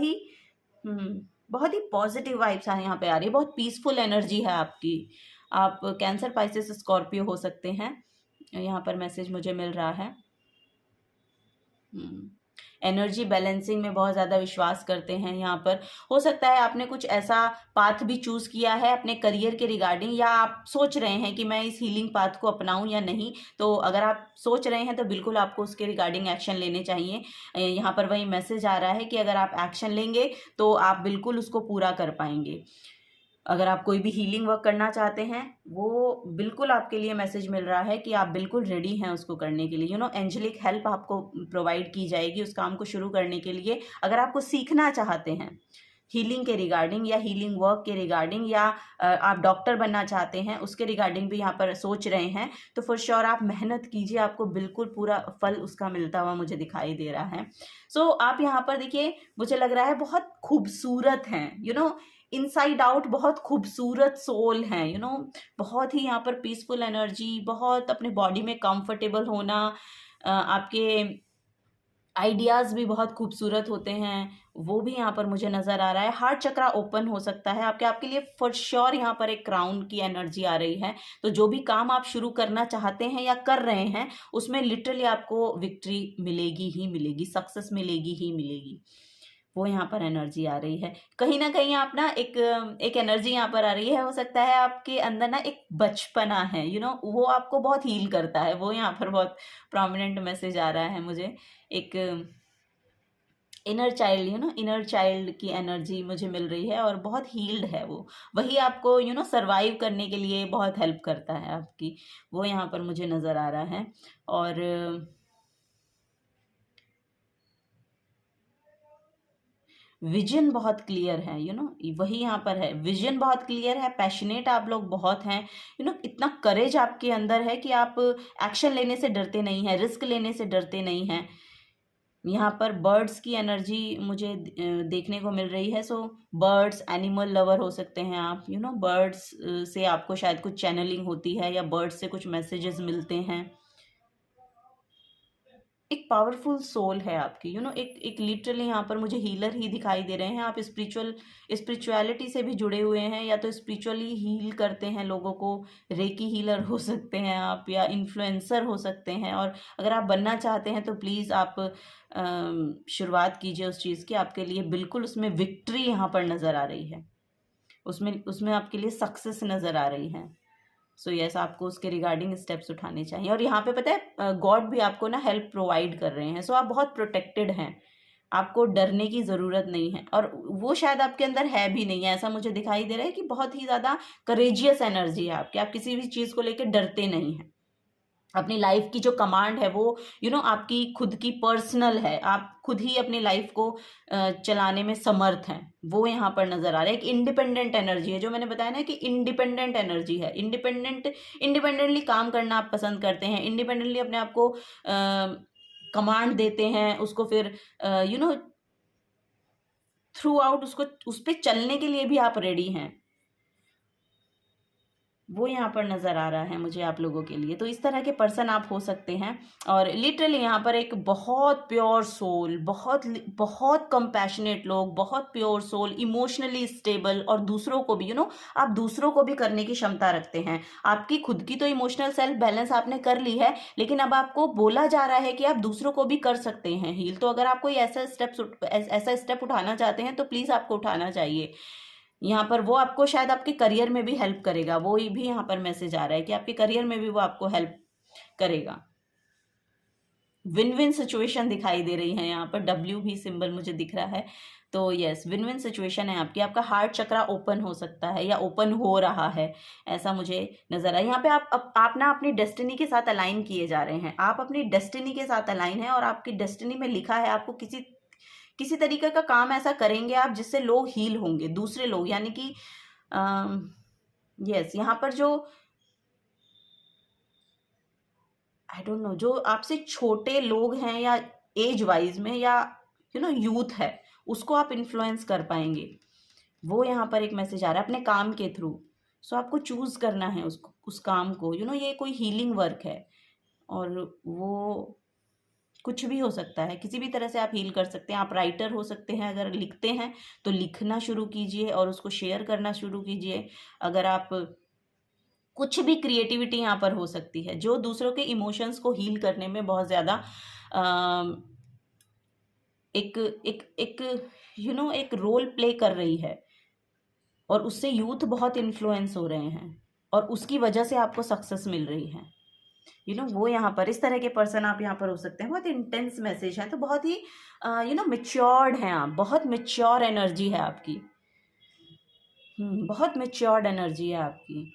S1: ही पॉजिटिव वाइब्स यहाँ पे आ रही है, बहुत पीसफुल एनर्जी है आपकी। आप कैंसर, पाइसेस, स्कॉर्पियो हो सकते हैं, यहाँ पर मैसेज मुझे मिल रहा है। एनर्जी बैलेंसिंग में बहुत ज़्यादा विश्वास करते हैं यहाँ पर। हो सकता है आपने कुछ ऐसा पाथ भी चूज़ किया है अपने करियर के रिगार्डिंग, या आप सोच रहे हैं कि मैं इस हीलिंग पाथ को अपनाऊं या नहीं। तो अगर आप सोच रहे हैं तो बिल्कुल आपको उसके रिगार्डिंग एक्शन लेने चाहिए। यहाँ पर वही मैसेज आ रहा है कि अगर आप एक्शन लेंगे तो आप बिल्कुल उसको पूरा कर पाएंगे। अगर आप कोई भी हीलिंग वर्क करना चाहते हैं, वो बिल्कुल आपके लिए मैसेज मिल रहा है कि आप बिल्कुल रेडी हैं उसको करने के लिए। एंजेलिक हेल्प आपको प्रोवाइड की जाएगी उस काम को शुरू करने के लिए। अगर आपको सीखना चाहते हैं हीलिंग के रिगार्डिंग, या हीलिंग वर्क के रिगार्डिंग, या आप डॉक्टर बनना चाहते हैं उसके रिगार्डिंग भी यहाँ पर सोच रहे हैं, तो फॉर श्योर आप मेहनत कीजिए, आपको बिल्कुल पूरा फल उसका मिलता हुआ मुझे दिखाई दे रहा है। सो आप यहाँ पर देखिए, मुझे लग रहा है बहुत खूबसूरत हैं, इनसाइड आउट बहुत खूबसूरत सोल हैं, बहुत ही यहाँ पर पीसफुल एनर्जी, बहुत अपने बॉडी में कंफर्टेबल होना, आपके आइडियाज़ भी बहुत खूबसूरत होते हैं, वो भी यहाँ पर मुझे नज़र आ रहा है। हार्ट चक्रा ओपन हो सकता है आपके लिए फॉर श्योर। यहाँ पर एक क्राउन की एनर्जी आ रही है। तो जो भी काम आप शुरू करना चाहते हैं या कर रहे हैं, उसमें लिटरली आपको विक्ट्री मिलेगी ही मिलेगी, सक्सेस मिलेगी ही मिलेगी। वो यहाँ पर एनर्जी आ रही है। कहीं ना कहीं आप ना एक एनर्जी यहाँ पर आ रही है। हो सकता है आपके अंदर ना एक बचपना है, वो आपको बहुत हील करता है। वो यहाँ पर बहुत प्रोमिनेंट मैसेज आ रहा है मुझे। एक इनर चाइल्ड, इनर चाइल्ड की एनर्जी मुझे मिल रही है और बहुत हील्ड है वो। वही आपको सर्वाइव करने के लिए बहुत हेल्प करता है आपकी। वो यहाँ पर मुझे नज़र आ रहा है। और विजन बहुत क्लियर है, वही यहाँ पर है। विजन बहुत क्लियर है, पैशनेट आप लोग बहुत हैं, इतना करेज आपके अंदर है कि आप एक्शन लेने से डरते नहीं हैं, रिस्क लेने से डरते नहीं हैं। यहाँ पर बर्ड्स की एनर्जी मुझे देखने को मिल रही है। सो बर्ड्स, एनिमल लवर हो सकते हैं आप, बर्ड्स से आपको शायद कुछ चैनलिंग होती है, या बर्ड्स से कुछ मैसेजेस मिलते हैं। एक पावरफुल सोल है आपकी, एक लिटरली यहाँ पर मुझे हीलर ही दिखाई दे रहे हैं। आप स्पिरिचुअलिटी से भी जुड़े हुए हैं, या तो स्पिरिचुअली हील करते हैं लोगों को, रेकी हीलर हो सकते हैं आप, या इन्फ्लुएंसर हो सकते हैं। और अगर आप बनना चाहते हैं तो प्लीज़ आप शुरुआत कीजिए उस चीज़ की। आपके लिए बिल्कुल उसमें विक्ट्री यहाँ पर नज़र आ रही है, उसमें आपके लिए सक्सेस नज़र आ रही है। सो यस, आपको उसके रिगार्डिंग स्टेप्स उठाने चाहिए। और यहाँ पे पता है गॉड भी आपको ना हेल्प प्रोवाइड कर रहे हैं। सो आप बहुत प्रोटेक्टेड हैं, आपको डरने की ज़रूरत नहीं है, और वो शायद आपके अंदर है भी नहीं है। ऐसा मुझे दिखाई दे रहा है कि बहुत ही ज़्यादा करेजियस एनर्जी है आपकी, आप किसी भी चीज़ को लेकर डरते नहीं हैं। अपनी लाइफ की जो कमांड है वो आपकी खुद की पर्सनल है, आप खुद ही अपनी लाइफ को चलाने में समर्थ हैं। वो यहाँ पर नजर आ रहा है। एक इंडिपेंडेंट एनर्जी है, जो मैंने बताया ना कि इंडिपेंडेंट एनर्जी है। इंडिपेंडेंटली काम करना आप पसंद करते हैं, इंडिपेंडेंटली अपने आप को कमांड देते हैं, उसको फिर थ्रू आउट उसको उस पर चलने के लिए भी आप रेडी हैं। वो यहाँ पर नज़र आ रहा है मुझे आप लोगों के लिए। तो इस तरह के पर्सन आप हो सकते हैं। और लिटरली यहाँ पर एक बहुत प्योर सोल, बहुत बहुत कंपैशनेट लोग, बहुत प्योर सोल, इमोशनली स्टेबल, और दूसरों को भी आप दूसरों को भी करने की क्षमता रखते हैं। आपकी खुद की तो इमोशनल सेल्फ बैलेंस आपने कर ली है, लेकिन अब आपको बोला जा रहा है कि आप दूसरों को भी कर सकते हैं हील। तो अगर आप कोई ऐसा स्टेप उठाना चाहते हैं तो प्लीज़ आपको उठाना चाहिए। यहाँ पर वो आपको शायद आपके करियर में भी हेल्प करेगा। वो भी यहाँ पर मैसेज आ रहा है कि आपके करियर में भी वो आपको हेल्प करेगा। विन विन सिचुएशन दिखाई दे रही है यहाँ पर, डब्ल्यू भी सिंबल मुझे दिख रहा है। तो यस, विन विन सिचुएशन है आपकी। आपका हार्ट चक्रा ओपन हो सकता है या ओपन हो रहा है, ऐसा मुझे नजर आ रहा है। यहाँ पे आप ना अपनी डेस्टिनी के साथ अलाइन किए जा रहे हैं। आप अपनी डेस्टिनी के साथ अलाइन है, और आपकी डेस्टिनी में लिखा है आपको किसी तरीके का काम ऐसा करेंगे आप जिससे लोग हील होंगे, दूसरे लोग, यानी कि यस, यहाँ पर जो आई डोंट नो, जो आपसे छोटे लोग हैं या एज वाइज में, या यूथ है, उसको आप इन्फ्लुएंस कर पाएंगे। वो यहाँ पर एक मैसेज आ रहा है अपने काम के थ्रू। सो आपको चूज करना है उस काम को। ये कोई हीलिंग वर्क है, और वो कुछ भी हो सकता है, किसी भी तरह से आप हील कर सकते हैं। आप राइटर हो सकते हैं, अगर लिखते हैं तो लिखना शुरू कीजिए और उसको शेयर करना शुरू कीजिए। अगर आप कुछ भी, क्रिएटिविटी यहाँ पर हो सकती है जो दूसरों के इमोशंस को हील करने में बहुत ज़्यादा एक एक एक एक रोल प्ले कर रही है, और उससे यूथ बहुत इन्फ्लुएंस हो रहे हैं, और उसकी वजह से आपको सक्सेस मिल रही है। वो यहाँ पर इस तरह के पर्सन आप यहाँ पर हो सकते हैं। बहुत इंटेंस मैसेज है, तो बहुत ही मेच्योर्ड हैं आप, बहुत मेच्योर एनर्जी है आपकी। बहुत मेच्योर्ड एनर्जी है आपकी।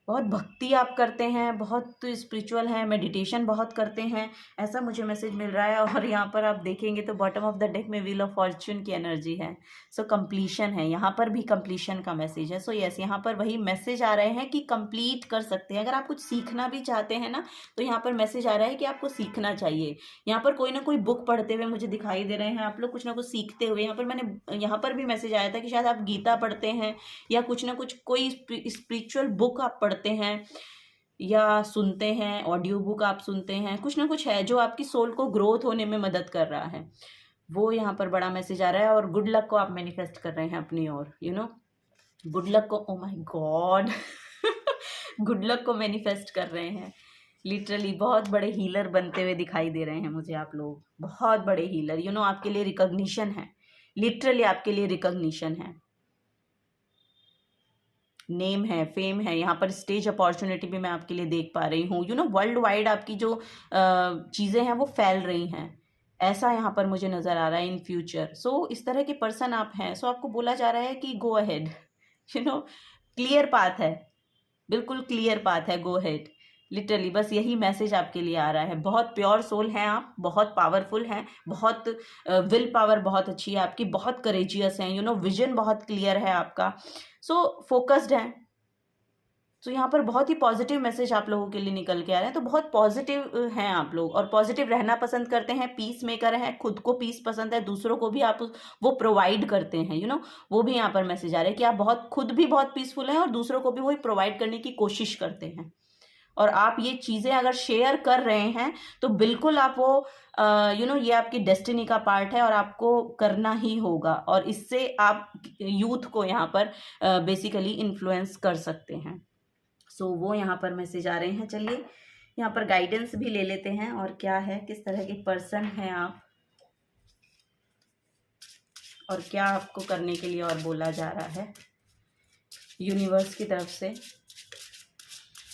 S1: बहुत भक्ति आप करते हैं, बहुत स्पिरिचुअल हैं, मेडिटेशन बहुत करते हैं, ऐसा मुझे मैसेज मिल रहा है। और यहाँ पर आप देखेंगे तो बॉटम ऑफ द डेक में व्हील ऑफ फॉर्च्यून की एनर्जी है। सो कंप्लीशन है, यहाँ पर भी कंप्लीशन का मैसेज है। सो यस, यहाँ पर वही मैसेज आ रहे हैं कि कंप्लीट कर सकते हैं। अगर आप कुछ सीखना भी चाहते हैं ना, तो यहाँ पर मैसेज आ रहा है कि आपको सीखना चाहिए। यहाँ पर कोई ना कोई बुक पढ़ते हुए मुझे दिखाई दे रहे हैं आप लोग, कुछ ना कुछ सीखते हुए। यहाँ पर भी मैसेज आया था कि शायद आप गीता पढ़ते हैं, या कुछ ना कुछ कोई स्पिरिचुअल बुक आप पढ़ते हैं या सुनते हैं, ऑडियो बुक आप सुनते हैं, कुछ ना कुछ है जो आपकी सोल को ग्रोथ होने में मदद कर रहा है। वो यहाँ पर बड़ा मैसेज आ रहा है। और गुड लक को आप मैनिफेस्ट कर रहे हैं अपनी ओर, गुड लक को, ओ माय गॉड गुड लक को मैनिफेस्ट कर रहे हैं। लिटरली बहुत बड़े हीलर बनते हुए दिखाई दे रहे हैं मुझे आप लोग, बहुत बड़े हीलर। आपके लिए रिकॉग्निशन है, लिटरली आपके लिए रिकॉग्निशन है, नेम है, फेम है। यहाँ पर स्टेज अपॉर्चुनिटी भी मैं आपके लिए देख पा रही हूँ। वर्ल्ड वाइड आपकी जो चीज़ें हैं वो फैल रही हैं, ऐसा यहाँ पर मुझे नज़र आ रहा है इन फ्यूचर। सो इस तरह के पर्सन आप हैं। सो आपको बोला जा रहा है कि गो अहेड, क्लियर पाथ है, बिल्कुल क्लियर पाथ है, गो अहेड। लिटरली बस यही मैसेज आपके लिए आ रहा है। बहुत प्योर सोल हैं आप, बहुत पावरफुल हैं, बहुत विल पावर बहुत अच्छी है आपकी, बहुत करेजियस हैं, विजन बहुत क्लियर है आपका। सो फोकस्ड हैं। तो यहाँ पर बहुत ही पॉजिटिव मैसेज आप लोगों के लिए निकल के आ रहे हैं। तो बहुत पॉजिटिव हैं आप लोग, और पॉजिटिव रहना पसंद करते हैं, पीस मेकर हैं, खुद को पीस पसंद है, दूसरों को भी आप वो प्रोवाइड करते हैं। वो भी यहाँ पर मैसेज आ रहा है कि आप खुद भी बहुत पीसफुल हैं, और दूसरों को भी वही प्रोवाइड करने की कोशिश करते हैं। और आप ये चीज़ें अगर शेयर कर रहे हैं तो बिल्कुल आप वो ये आपकी डेस्टिनी का पार्ट है, और आपको करना ही होगा। और इससे आप यूथ को यहाँ पर बेसिकली इन्फ्लुएंस कर सकते हैं। सो वो यहाँ पर मैसेज आ रहे हैं। चलिए यहाँ पर गाइडेंस भी ले लेते हैं, और क्या है, किस तरह के पर्सन हैं आप, और क्या आपको करने के लिए और बोला जा रहा है यूनिवर्स की तरफ से।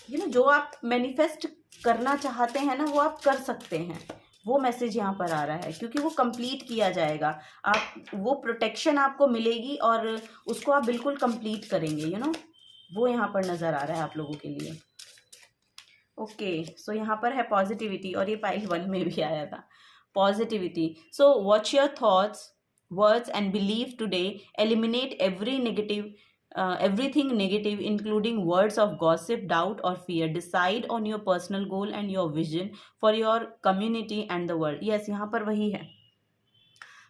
S1: जो आप मैनिफेस्ट करना चाहते हैं ना, वो आप कर सकते हैं। वो मैसेज यहाँ पर आ रहा है, क्योंकि वो कंप्लीट किया जाएगा। आप वो प्रोटेक्शन आपको मिलेगी और उसको आप बिल्कुल कंप्लीट करेंगे, वो यहाँ पर नज़र आ रहा है आप लोगों के लिए। ओके, सो यहाँ पर है पॉजिटिविटी, और ये पाइल 1 में भी आया था positivity. So watch your thoughts, words and believe today, eliminate everything negative, including words of gossip, doubt or fear. Decide on your personal goal and your vision for your community and the world. Yes, यहाँ पर वही है,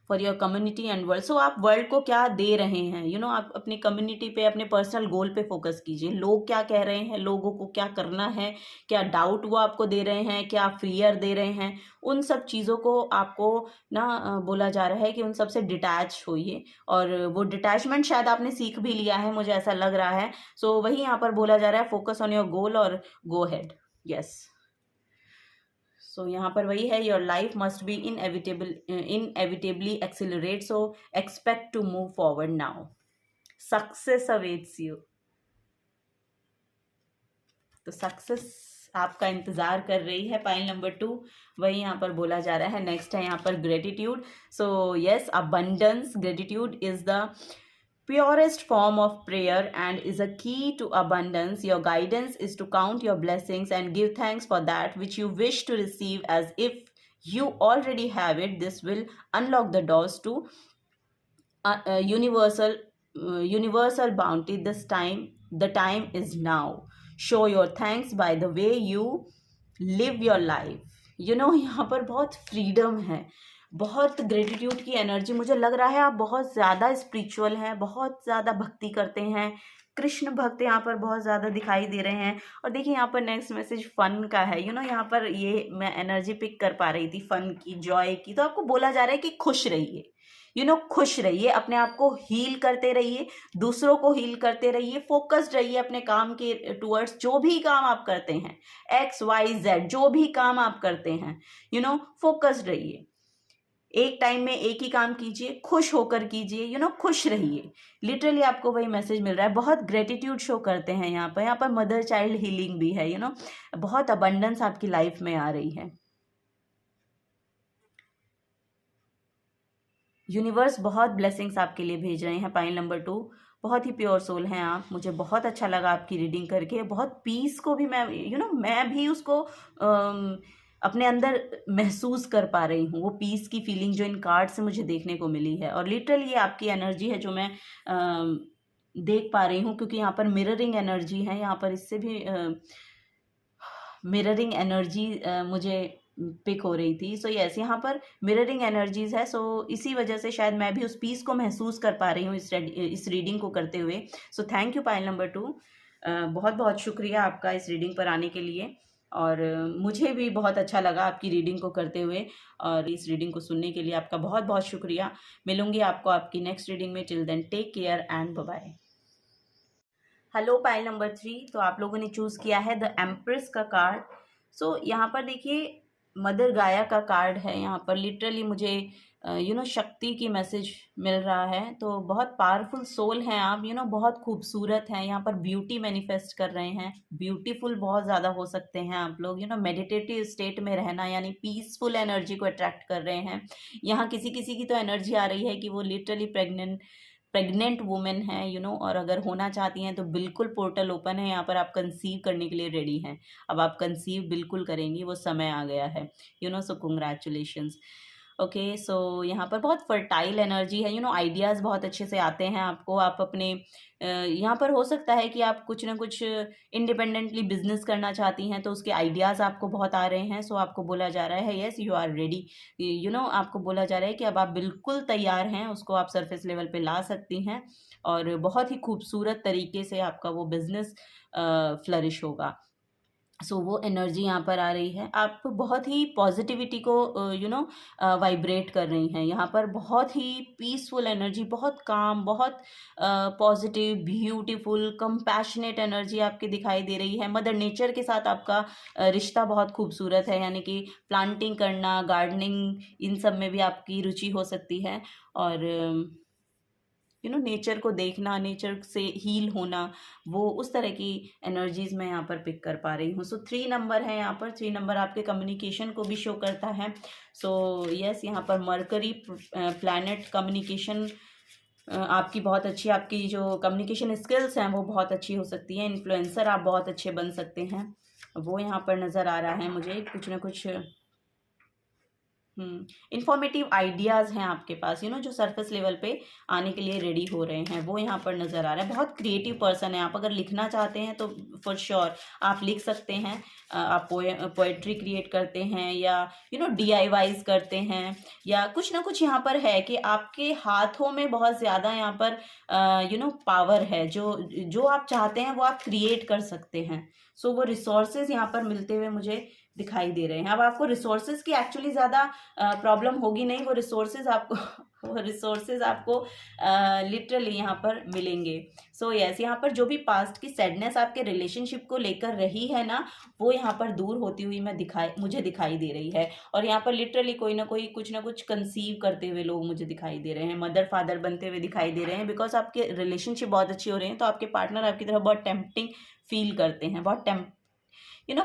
S1: for your community and world. So आप world को क्या दे रहे हैं, आप अपनी कम्युनिटी पे, अपने पर्सनल गोल पे फोकस कीजिए। लोग क्या कह रहे हैं, लोगों को क्या करना है, क्या डाउट वो आपको दे रहे हैं, क्या फियर दे रहे हैं, उन सब चीज़ों को आपको ना बोला जा रहा है कि उन सब से डिटैच होइए। और वो डिटैचमेंट शायद आपने सीख भी लिया है, मुझे ऐसा लग रहा है। सो वही यहाँ पर बोला जा रहा है, फोकस ऑन योर गोल और गो हेड। यस, सो यहाँ पर वही है, your life must be inevitably accelerate, so expect to move forward now, success awaits you. तो सक्सेस आपका इंतजार कर रही है। पाइल नंबर 2 वही यहाँ पर बोला जा रहा है। नेक्स्ट है यहाँ पर gratitude. So yes, abundance, gratitude is the purest form of prayer and is a key to abundance. Your guidance is to count your blessings and give thanks for that which you wish to receive as if you already have it. This will unlock the doors to universal bounty. The time is now. Show your thanks by the way you live your life. यहाँ पर बहुत freedom है, बहुत gratitude की energy. मुझे लग रहा है आप बहुत ज़्यादा स्पिरिचुअल हैं, बहुत ज़्यादा भक्ति करते हैं, कृष्ण भक्त यहाँ पर बहुत ज़्यादा दिखाई दे रहे हैं। और देखिए यहाँ पर नेक्स्ट मैसेज फन का है। यहाँ पर ये मैं एनर्जी पिक कर पा रही थी फन की, जॉय की। तो आपको बोला जा रहा है कि खुश रहिए, खुश रहिए, अपने आप को हील करते रहिए, दूसरों को हील करते रहिए, फोकस्ड रहिए अपने काम के टुवर्ड्स। जो भी काम आप करते हैं, XYZ जो भी काम आप करते हैं, फोकस्ड रहिए। एक टाइम में एक ही काम कीजिए, खुश होकर कीजिए, खुश रहिए। लिटरली आपको वही मैसेज मिल रहा है। बहुत ग्रेटिट्यूड शो करते हैं यहाँ पर मदर चाइल्ड हीलिंग भी है, बहुत अबंडेंस आपकी लाइफ में आ रही है। यूनिवर्स बहुत ब्लेसिंग्स आपके लिए भेज रहे हैं। पाइल नंबर 2, बहुत ही प्योर सोल हैं आप। मुझे बहुत अच्छा लगा आपकी रीडिंग करके। बहुत पीस को भी मैं भी उसको अपने अंदर महसूस कर पा रही हूँ, वो पीस की फीलिंग जो इन कार्ड से मुझे देखने को मिली है। और लिटरली ये आपकी एनर्जी है जो मैं देख पा रही हूँ, क्योंकि यहाँ पर मिररिंग एनर्जी है। यहाँ पर इससे भी मिररिंग एनर्जी मुझे पिक हो रही थी। सो यस, यहाँ पर मिररिंग एनर्जीज है। सो इसी वजह से शायद मैं भी उस पीस को महसूस कर पा रही हूँ इस रीडिंग को करते हुए। So thank you pile number 2, बहुत बहुत शुक्रिया आपका इस रीडिंग पर आने के लिए। और मुझे भी बहुत अच्छा लगा आपकी रीडिंग को करते हुए, और इस रीडिंग को सुनने के लिए आपका बहुत बहुत शुक्रिया। मिलूंगी आपको आपकी नेक्स्ट रीडिंग में। Till then take care and bye bye. Hello pile number 3, तो आप लोगों ने चूज़ किया है द एम्प्रेस का कार्ड। सो यहाँ पर देखिए मदर गाया का कार्ड है। यहाँ पर लिटरली मुझे शक्ति की मैसेज मिल रहा है। तो बहुत पावरफुल सोल हैं आप, बहुत खूबसूरत हैं। यहाँ पर ब्यूटी मैनिफेस्ट कर रहे हैं, ब्यूटीफुल बहुत ज़्यादा हो सकते हैं आप लोग। मेडिटेटिव स्टेट में रहना, यानी पीसफुल एनर्जी को अट्रैक्ट कर रहे हैं। यहाँ किसी किसी की तो एनर्जी आ रही है कि वो लिटरली प्रेग्नेंट वुमेन है, और अगर होना चाहती हैं तो बिल्कुल पोर्टल ओपन है। यहाँ पर आप कंसीव करने के लिए रेडी हैं। अब आप कंसीव बिल्कुल करेंगी, वो समय आ गया है, सो कंग्रेचुलेशंस। ओके, सो यहाँ पर बहुत फर्टाइल एनर्जी है। आइडियाज़ बहुत अच्छे से आते हैं आपको। आप अपने यहाँ पर हो सकता है कि आप कुछ ना कुछ इंडिपेंडेंटली बिजनेस करना चाहती हैं, तो उसके आइडियाज़ आपको बहुत आ रहे हैं। सो आपको बोला जा रहा है यस यू आर रेडी, आपको बोला जा रहा है कि अब आप बिल्कुल तैयार हैं, उसको आप सरफेस लेवल पे ला सकती हैं, और बहुत ही खूबसूरत तरीके से आपका वो बिजनेस फ्लरिश होगा। सो वो एनर्जी यहाँ पर आ रही है। आप बहुत ही पॉजिटिविटी को वाइब्रेट कर रही हैं। यहाँ पर बहुत ही पीसफुल एनर्जी, बहुत काम, बहुत पॉजिटिव, ब्यूटीफुल, कंपैशनेट एनर्जी आपकी दिखाई दे रही है। मदर नेचर के साथ आपका रिश्ता बहुत खूबसूरत है, यानी कि प्लांटिंग करना, गार्डनिंग, इन सब में भी आपकी रुचि हो सकती है। और नेचर को देखना, नेचर से हील होना, वो उस तरह की एनर्जीज मैं यहाँ पर पिक कर पा रही हूँ। सो 3 नंबर है यहाँ पर। 3 नंबर आपके कम्युनिकेशन को भी शो करता है। सो यस, यहाँ पर मरकरी प्लैनेट कम्युनिकेशन आपकी बहुत अच्छी, आपकी जो कम्युनिकेशन स्किल्स हैं वो बहुत अच्छी हो सकती है। इन्फ्लुएंसर आप बहुत अच्छे बन सकते हैं, वो यहाँ पर नज़र आ रहा है मुझे। कुछ ना कुछ इंफॉर्मेटिव आइडियाज़ हैं आपके पास, जो सरफेस लेवल पे आने के लिए रेडी हो रहे हैं, वो यहाँ पर नज़र आ रहा है। बहुत क्रिएटिव पर्सन है आप। अगर लिखना चाहते हैं तो फॉर श्योर आप लिख सकते हैं। आप पोएट्री क्रिएट करते हैं, या DIYs करते हैं, या कुछ ना कुछ यहाँ पर है कि आपके हाथों में बहुत ज़्यादा यहाँ पर पावर है। जो आप चाहते हैं वो आप क्रिएट कर सकते हैं। सो वो रिसोर्सेज यहाँ पर मिलते हुए मुझे दिखाई दे रहे हैं। अब आपको रिसोर्सेज की एक्चुअली ज़्यादा प्रॉब्लम होगी नहीं। वो रिसोर्सेज आपको लिटरली यहाँ पर मिलेंगे। सो यस, यहाँ पर जो भी पास्ट की सैडनेस आपके रिलेशनशिप को लेकर रही है ना, वो यहाँ पर दूर होती हुई मुझे दिखाई दे रही है। और यहाँ पर लिटरली कोई ना कोई कुछ ना कुछ कंसीव करते हुए लोग मुझे दिखाई दे रहे हैं, मदर फादर बनते हुए दिखाई दे रहे हैं। बिकॉज आपके रिलेशनशिप बहुत अच्छी हो रही है, तो आपके पार्टनर आपकी तरफ बहुत टेम्पटिंग फील करते हैं,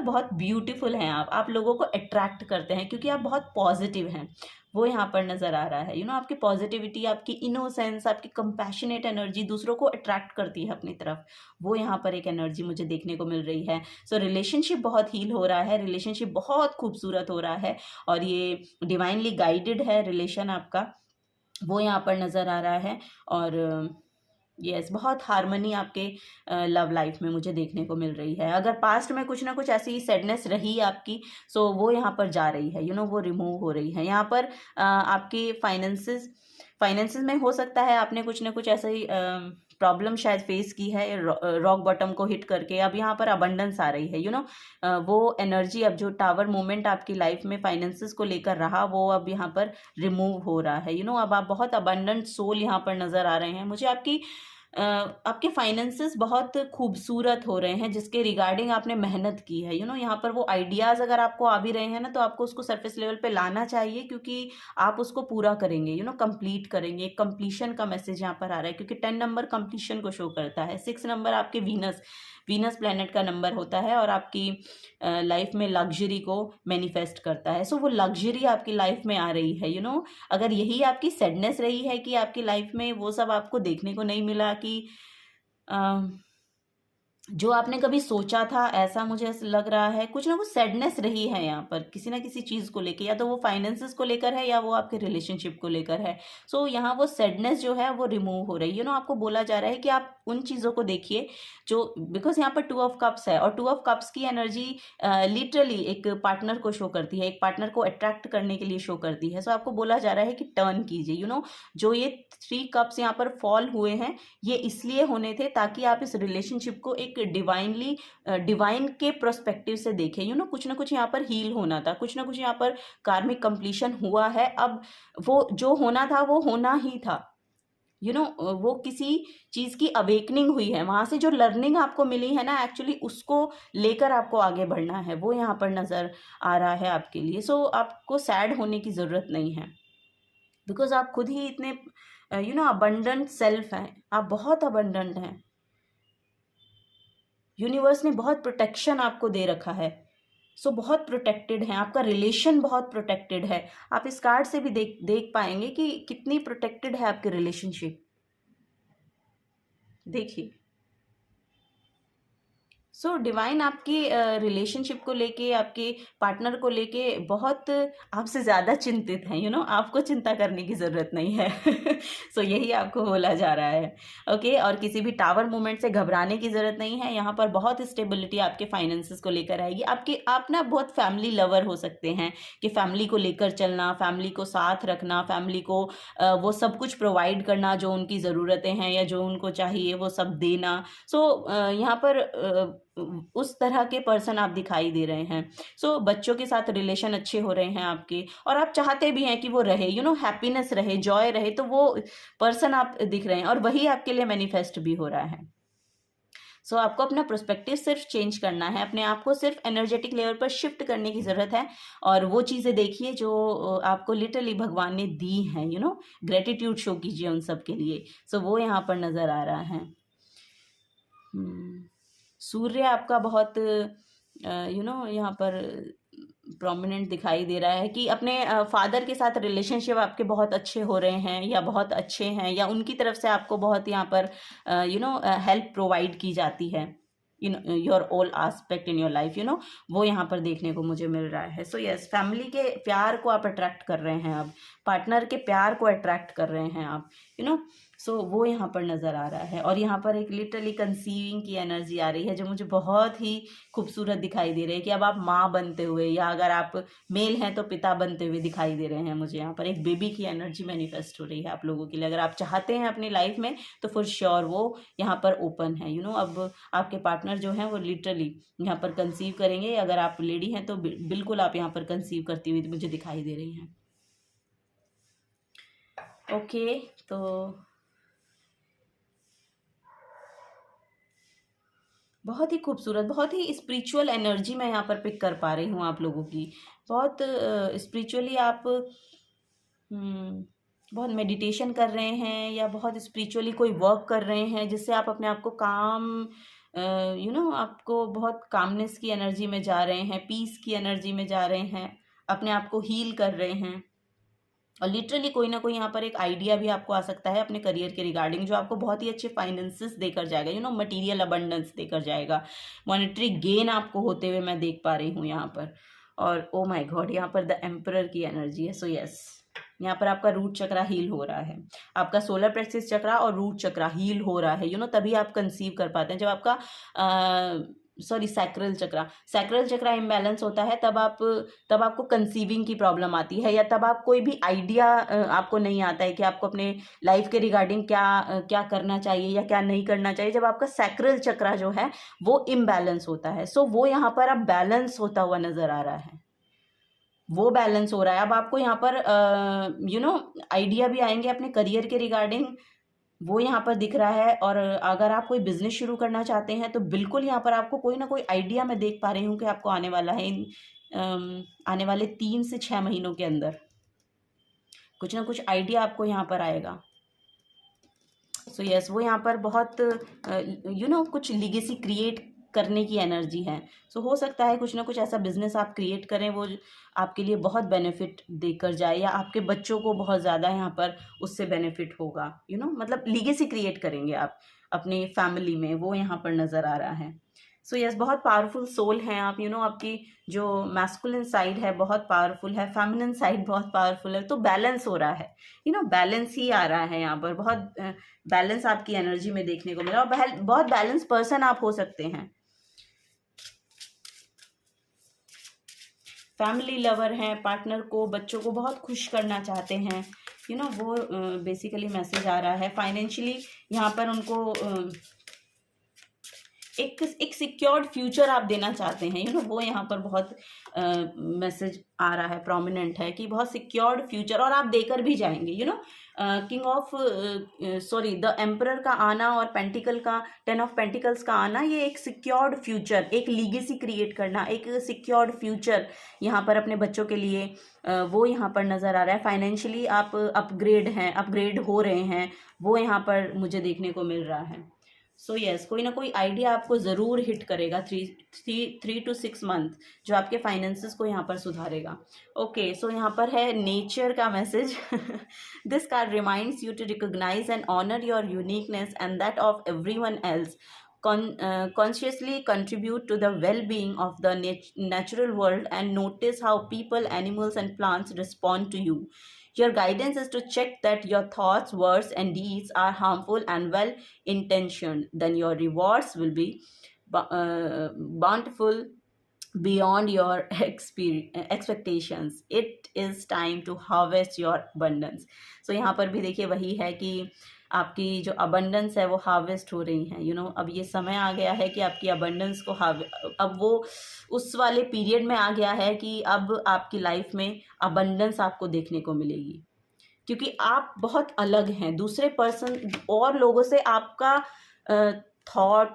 S1: बहुत ब्यूटीफुल हैं आप लोगों को अट्रैक्ट करते हैं, क्योंकि आप बहुत पॉजिटिव हैं, वो यहाँ पर नज़र आ रहा है। आपकी पॉजिटिविटी, आपकी इनोसेंस, आपकी कंपैशनेट एनर्जी दूसरों को अट्रैक्ट करती है अपनी तरफ, वो यहाँ पर एक एनर्जी मुझे देखने को मिल रही है। सो रिलेशनशिप बहुत हील हो रहा है, रिलेशनशिप बहुत खूबसूरत हो रहा है, और ये डिवाइनली गाइडेड है रिलेशन आपका, वो यहाँ पर नज़र आ रहा है। और यस, बहुत हार्मनी आपके लव लाइफ में मुझे देखने को मिल रही है। अगर पास्ट में कुछ ना कुछ ऐसी सैडनेस रही आपकी, सो वो यहाँ पर जा रही है, वो रिमूव हो रही है। यहाँ पर आपके फाइनेंसेस में हो सकता है आपने कुछ ना कुछ ऐसी प्रॉब्लम शायद फेस की है, रॉक बॉटम को हिट करके। अब यहाँ पर अबंडेंस आ रही है, वो एनर्जी, अब जो टावर मोमेंट आपकी लाइफ में फाइनेंसेस को लेकर रहा, वो अब यहाँ पर रिमूव हो रहा है। अब आप बहुत अबंडेंट सोल यहाँ पर नज़र आ रहे हैं मुझे। आपके फाइनेंसेस बहुत खूबसूरत हो रहे हैं, जिसके रिगार्डिंग आपने मेहनत की है। यहाँ पर वो आइडियाज़ अगर आपको आ भी रहे हैं ना, तो आपको उसको सरफेस लेवल पे लाना चाहिए, क्योंकि आप उसको पूरा करेंगे, कंप्लीट करेंगे। कंप्लीशन का मैसेज यहाँ पर आ रहा है, क्योंकि 10 नंबर कंप्लीशन को शो करता है। 6 नंबर आपके वीनस प्लैनेट का नंबर होता है, और आपकी लाइफ में लग्जरी को मैनिफेस्ट करता है। सो वो लग्जरी आपकी लाइफ में आ रही है। अगर यही आपकी सैडनेस रही है कि आपकी लाइफ में वो सब आपको देखने को नहीं मिला, कि जो आपने कभी सोचा था, ऐसा मुझे लग रहा है कुछ ना कुछ सैडनेस रही है यहाँ पर किसी ना किसी चीज़ को लेकर, या तो वो फाइनेंसेस को लेकर है, या वो आपके रिलेशनशिप को लेकर है। सो यहाँ वो सैडनेस जो है वो रिमूव हो रही है। आपको बोला जा रहा है कि आप उन चीज़ों को देखिए जो, बिकॉज यहाँ पर 2 ऑफ कप्स है, और 2 ऑफ कप्स की एनर्जी लिटरली एक पार्टनर को शो करती है, एक पार्टनर को अट्रैक्ट करने के लिए शो करती है। सो आपको बोला जा रहा है कि टर्न कीजिए। जो ये 3 कप्स यहाँ पर फॉल हुए हैं, ये इसलिए होने थे ताकि आप इस रिलेशनशिप को एक डिवाइन के प्रोस्पेक्टिव से देखें। कुछ ना कुछ यहाँ पर हील होना था, कुछ ना कुछ यहाँ पर कार्मिक कंप्लीशन हुआ है। अब वो जो होना था वो होना ही था। वो किसी चीज़ की अवेकनिंग हुई है, वहाँ से जो लर्निंग आपको मिली है ना, एक्चुअली उसको लेकर आपको आगे बढ़ना है, वो यहाँ पर नज़र आ रहा है आपके लिए। सो आपको सैड होने की ज़रूरत नहीं है, बिकॉज आप खुद ही इतने अबंडेंट सेल्फ हैं, आप बहुत अबंडेंट हैं। यूनिवर्स ने बहुत प्रोटेक्शन आपको दे रखा है। सो बहुत प्रोटेक्टेड है, आपका रिलेशन बहुत प्रोटेक्टेड है। आप इस कार्ड से भी देख पाएंगे कि कितनी प्रोटेक्टेड है आपकी रिलेशनशिप। देखिए, सो डिवाइन आपकी रिलेशनशिप को लेके, आपके पार्टनर को लेके बहुत आपसे ज़्यादा चिंतित हैं। आपको चिंता करने की ज़रूरत नहीं है। सो यही आपको बोला जा रहा है। ओके, और किसी भी टावर मूवमेंट से घबराने की ज़रूरत नहीं है। यहाँ पर बहुत स्टेबिलिटी आपके फाइनेंसेस को लेकर आएगी। आप ना बहुत फैमिली लवर हो सकते हैं, कि फैमिली को लेकर चलना, फैमिली को साथ रखना, फैमिली को वो सब कुछ प्रोवाइड करना जो उनकी ज़रूरतें हैं या जो उनको चाहिए वो सब देना। सो यहाँ पर उस तरह के पर्सन आप दिखाई दे रहे हैं। सो बच्चों के साथ रिलेशन अच्छे हो रहे हैं आपके, और आप चाहते भी हैं कि वो रहे, हैप्पीनेस रहे, जॉय रहे, तो वो पर्सन आप दिख रहे हैं, और वही आपके लिए मैनिफेस्ट भी हो रहा है। सो आपको अपना पर्सपेक्टिव सिर्फ चेंज करना है, अपने आप को सिर्फ एनर्जेटिक लेवल पर शिफ्ट करने की ज़रूरत है, और वो चीज़ें देखिए जो आपको लिटरली भगवान ने दी हैं, ग्रेटिट्यूड शो कीजिए उन सब के लिए। सो वो यहाँ पर नज़र आ रहा है। सूर्य आपका बहुत यहाँ पर प्रोमिनेंट दिखाई दे रहा है कि अपने फादर के साथ रिलेशनशिप आपके बहुत अच्छे हो रहे हैं, या बहुत अच्छे हैं, या उनकी तरफ से आपको बहुत यहाँ पर हेल्प प्रोवाइड की जाती है in your all aspect in your life, वो यहाँ पर देखने को मुझे मिल रहा है। सो यस, फैमिली के प्यार को आप अट्रैक्ट कर रहे हैं, अब पार्टनर के प्यार को अट्रैक्ट कर रहे हैं आप, सो वो यहाँ पर नज़र आ रहा है। और यहाँ पर एक लिटरली कंसीविंग की एनर्जी आ रही है जो मुझे बहुत ही खूबसूरत दिखाई दे रही है, कि अब आप माँ बनते हुए, या अगर आप मेल हैं तो पिता बनते हुए दिखाई दे रहे हैं मुझे। यहाँ पर एक बेबी की एनर्जी मैनिफेस्ट हो रही है आप लोगों के लिए। अगर आप चाहते हैं अपनी लाइफ में तो फॉर श्योर वो यहाँ पर ओपन है। अब आपके पार्टनर जो हैं वो लिटरली यहाँ पर कंसीव करेंगे। अगर आप लेडी हैं तो बिल्कुल आप यहाँ पर कंसीव करती हुई मुझे दिखाई दे रही हैं। ओके, तो बहुत ही खूबसूरत, बहुत ही स्पिरिचुअल एनर्जी मैं यहाँ पर पिक कर पा रही हूँ आप लोगों की। बहुत स्पिरिचुअली आप बहुत मेडिटेशन कर रहे हैं, या बहुत स्पिरिचुअली कोई वर्क कर रहे हैं जिससे आप अपने आप को काम आपको बहुत कामनेस की एनर्जी में जा रहे हैं, पीस की एनर्जी में जा रहे हैं, अपने आप को हील कर रहे हैं। और लिटरली कोई ना कोई यहाँ पर एक आइडिया भी आपको आ सकता है अपने करियर के रिगार्डिंग, जो आपको बहुत ही अच्छे फाइनेंसेस देकर जाएगा, मटेरियल अबंडेंस देकर जाएगा, मॉनेटरी गेन आपको होते हुए मैं देख पा रही हूँ यहाँ पर। और ओ माय गॉड, यहाँ पर द एम्परर की एनर्जी है। सो यस, यहाँ पर आपका रूट चक्रा हील हो रहा है, आपका सोलर प्लेक्सस चक्रा और रूट चक्रा हील हो रहा है, तभी आप कंसीव कर पाते हैं। जब आपका सैक्रल चक्रा इम्बैलेंस होता है, तब आपको कंसीविंग की प्रॉब्लम आती है, या तब आप कोई भी आइडिया आपको नहीं आता है कि आपको अपने लाइफ के रिगार्डिंग क्या करना चाहिए या क्या नहीं करना चाहिए। जब आपका सैक्रल चक्रा जो है वो इम्बैलेंस होता है, सो वो यहाँ पर अब बैलेंस होता हुआ नजर आ रहा है, वो बैलेंस हो रहा है। अब आपको यहाँ पर आइडिया भी आएंगे अपने करियर के रिगार्डिंग, वो यहाँ पर दिख रहा है। और अगर आप कोई बिजनेस शुरू करना चाहते हैं तो बिल्कुल यहाँ पर आपको कोई ना कोई आइडिया मैं देख पा रही हूँ कि आपको आने वाला है। आने वाले 3 से 6 महीनों के अंदर कुछ ना कुछ आइडिया आपको यहाँ पर आएगा। सो यस, वो यहाँ पर बहुत कुछ लीगेसी क्रिएट करने की एनर्जी है। सो हो सकता है कुछ ना कुछ ऐसा बिजनेस आप क्रिएट करें वो आपके लिए बहुत बेनिफिट देकर जाए, या आपके बच्चों को बहुत ज़्यादा यहाँ पर उससे बेनिफिट होगा। मतलब लीगेसी क्रिएट करेंगे आप अपनी फैमिली में, वो यहाँ पर नज़र आ रहा है। सो यस, बहुत पावरफुल सोल हैं आप। आपकी जो मैस्कुलिन साइड है बहुत पावरफुल है, फेमिनिन साइड बहुत पावरफुल है, तो बैलेंस हो रहा है, बैलेंस ही आ रहा है यहाँ पर। बहुत बैलेंस आपकी एनर्जी में देखने को मिला, और बहुत बैलेंस पर्सन आप हो सकते हैं। फैमिली लवर हैं, पार्टनर को, बच्चों को बहुत खुश करना चाहते हैं, वो बेसिकली मैसेज आ रहा है। फाइनेंशियली यहाँ पर उनको एक सिक्योर्ड फ्यूचर आप देना चाहते हैं, वो यहाँ पर बहुत मैसेज आ रहा है, प्रोमिनेंट है कि बहुत सिक्योर्ड फ्यूचर, और आप देकर भी जाएंगे। किंग ऑफ द एम्परर का आना और पेंटिकल का 10 ऑफ पेंटिकल्स का आना, ये एक सिक्योर्ड फ्यूचर, एक लीगेसी क्रिएट करना, एक सिक्योर्ड फ्यूचर यहाँ पर अपने बच्चों के लिए, वो यहाँ पर नज़र आ रहा है। फाइनेंशियली आप अपग्रेड हो रहे हैं, वो यहाँ पर मुझे देखने को मिल रहा है। सो यस, कोई ना कोई आइडिया आपको ज़रूर हिट करेगा 3 to 6 मंथ, जो आपके फाइनेंसेस को यहाँ पर सुधारेगा। ओके, सो यहाँ पर है नेचर का message. This card reminds you to recognise and honour your uniqueness and that of everyone else, consciously contribute to the well-being of the natural world, and notice how people, animals and plants respond to you. Your guidance is to check that your thoughts, words and deeds are harmful and well intentioned. Then your rewards will be bountiful beyond your expectations. It is time to harvest your abundance. So यहाँ पर भी देखिए वही है कि आपकी जो abundance है वो हार्वेस्ट हो रही है। अब ये समय आ गया है कि आपकी अबंडेंस को अब वो उस वाले पीरियड में आ गया है कि अब आपकी लाइफ में अबंडेंस आपको देखने को मिलेगी, क्योंकि आप बहुत अलग हैं दूसरे पर्सन और लोगों से। आपका थॉट,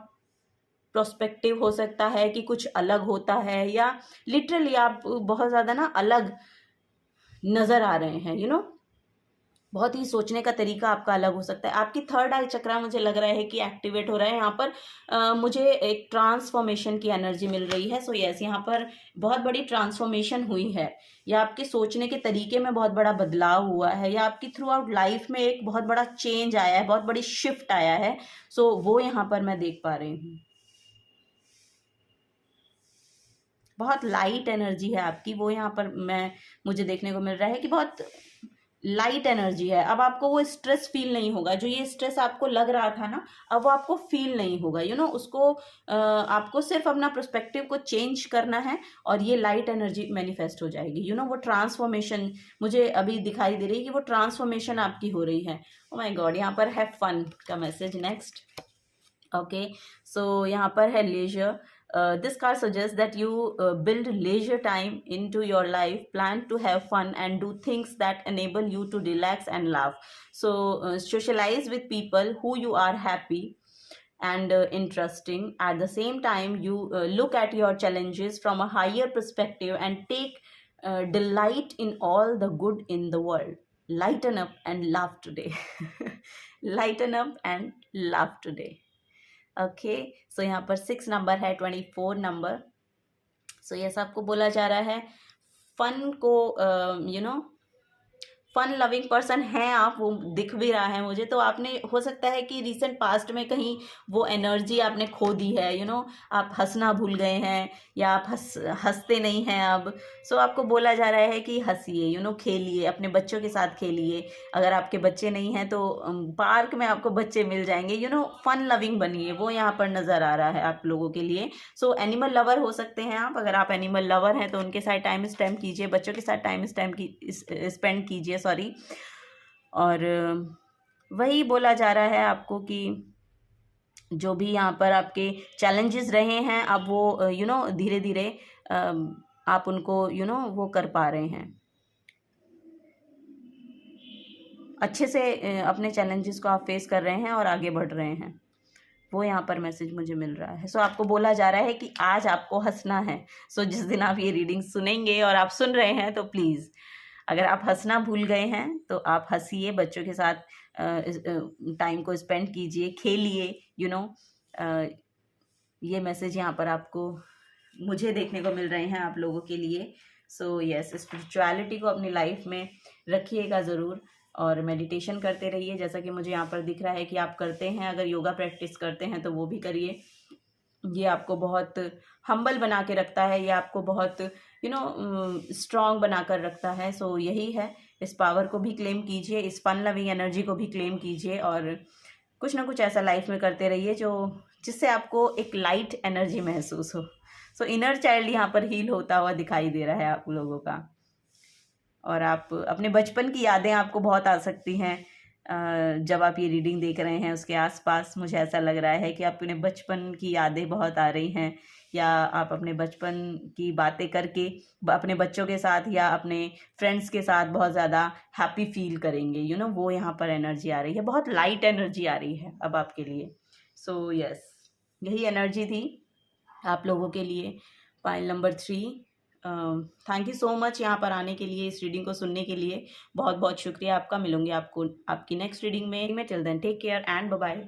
S1: प्रोस्पेक्टिव हो सकता है कि कुछ अलग होता है, या लिटरली आप बहुत ज़्यादा ना अलग नज़र आ रहे हैं, बहुत ही सोचने का तरीका आपका अलग हो सकता है। आपकी थर्ड आई चक्रा मुझे लग रहा है कि एक्टिवेट हो रहा है यहाँ पर। मुझे एक ट्रांसफॉर्मेशन की एनर्जी मिल रही है। सो यस, यहाँ पर बहुत बड़ी ट्रांसफॉर्मेशन हुई है, या आपके सोचने के तरीके में बहुत बड़ा बदलाव हुआ है, या आपकी थ्रू आउट लाइफ में एक बहुत बड़ा चेंज आया है, बहुत बड़ी शिफ्ट आया है। सो वो यहाँ पर मैं देख पा रही हूँ। बहुत लाइट एनर्जी है आपकी, वो यहाँ पर मुझे देखने को मिल रहा है कि बहुत लाइट एनर्जी है। अब आपको वो स्ट्रेस फील नहीं होगा, जो ये स्ट्रेस आपको लग रहा था ना, अब वो आपको फील नहीं होगा। उसको आपको सिर्फ अपना पर्सपेक्टिव को चेंज करना है और ये लाइट एनर्जी मैनिफेस्ट हो जाएगी। वो ट्रांसफॉर्मेशन मुझे अभी दिखाई दे रही है कि वो ट्रांसफॉर्मेशन आपकी हो रही है। ओ माय गॉड, यहाँ पर है फन का मैसेज नेक्स्ट। ओके, सो यहाँ पर है laser. This card suggests that you build leisure time into your life, plan to have fun and do things that enable you to relax and laugh. So socialize with people who you are happy and interesting. At the same time, you look at your challenges from a higher perspective and take delight in all the good in the world. Lighten up and laugh today. Lighten up and laugh today. Okay, so यहाँ पर 6 number है, 24 number. सो ये सबको बोला जा रहा है fun को, फन लविंग पर्सन हैं आप, वो दिख भी रहा है मुझे। तो आपने हो सकता है कि रिसेंट पास्ट में कहीं वो एनर्जी आपने खो दी है, आप हंसना भूल गए हैं, या आप हंसते नहीं हैं अब। सो आपको बोला जा रहा है कि हंसिए, खेलिए, अपने बच्चों के साथ खेलिए। अगर आपके बच्चे नहीं हैं तो पार्क में आपको बच्चे मिल जाएंगे। फन लविंग बनिए, वो यहाँ पर नज़र आ रहा है आप लोगों के लिए। सो एनिमल लवर हो सकते हैं आप। अगर आप एनिमल लवर हैं तो उनके साथ टाइम स्पेंड कीजिए, बच्चों के साथ टाइम स्पेंड कीजिए, सॉरी। और वही बोला जा रहा है आपको कि जो भी यहाँ पर आपके चैलेंजेस रहे हैं, अब वो धीरे धीरे आप उनको वो कर पा रहे हैं, अच्छे से अपने चैलेंजेस को आप फेस कर रहे हैं और आगे बढ़ रहे हैं। वो यहाँ पर मैसेज मुझे मिल रहा है। सो आपको बोला जा रहा है कि आज आपको हंसना है। सो जिस दिन आप ये रीडिंग सुनेंगे और आप सुन रहे हैं तो प्लीज़, अगर आप हंसना भूल गए हैं तो आप हंसिए, बच्चों के साथ टाइम को स्पेंड कीजिए, खेलिए। ये मैसेज यहाँ पर आपको मुझे देखने को मिल रहे हैं आप लोगों के लिए। सो यस, स्पिरिचुअलिटी को अपनी लाइफ में रखिएगा ज़रूर, और मेडिटेशन करते रहिए, जैसा कि मुझे यहाँ पर दिख रहा है कि आप करते हैं। अगर योगा प्रैक्टिस करते हैं तो वो भी करिए। ये आपको बहुत हम्बल बना के रखता है, ये आपको बहुत स्ट्रॉन्ग बना कर रखता है। सो यही है, इस पावर को भी क्लेम कीजिए, इस फन लविंग एनर्जी को भी क्लेम कीजिए, और कुछ ना कुछ ऐसा लाइफ में करते रहिए जिससे आपको एक लाइट एनर्जी महसूस हो। सो इनर चाइल्ड यहाँ पर हील होता हुआ दिखाई दे रहा है आप लोगों का। और आप अपने बचपन की यादें आपको बहुत आ सकती हैं जब आप ये रीडिंग देख रहे हैं। उसके आसपास मुझे ऐसा लग रहा है कि अपने बचपन की यादें बहुत आ रही हैं, या आप अपने बचपन की बातें करके अपने बच्चों के साथ या अपने फ्रेंड्स के साथ बहुत ज़्यादा हैप्पी फील करेंगे। वो यहाँ पर एनर्जी आ रही है, बहुत लाइट एनर्जी आ रही है अब आपके लिए। सो यस, यही एनर्जी थी आप लोगों के लिए। Pile number 3, thank you so much यहाँ पर आने के लिए, इस रीडिंग को सुनने के लिए बहुत बहुत शुक्रिया आपका। मिलूंगी आपको आपकी नेक्स्ट रीडिंग में। Till then take care and bye bye.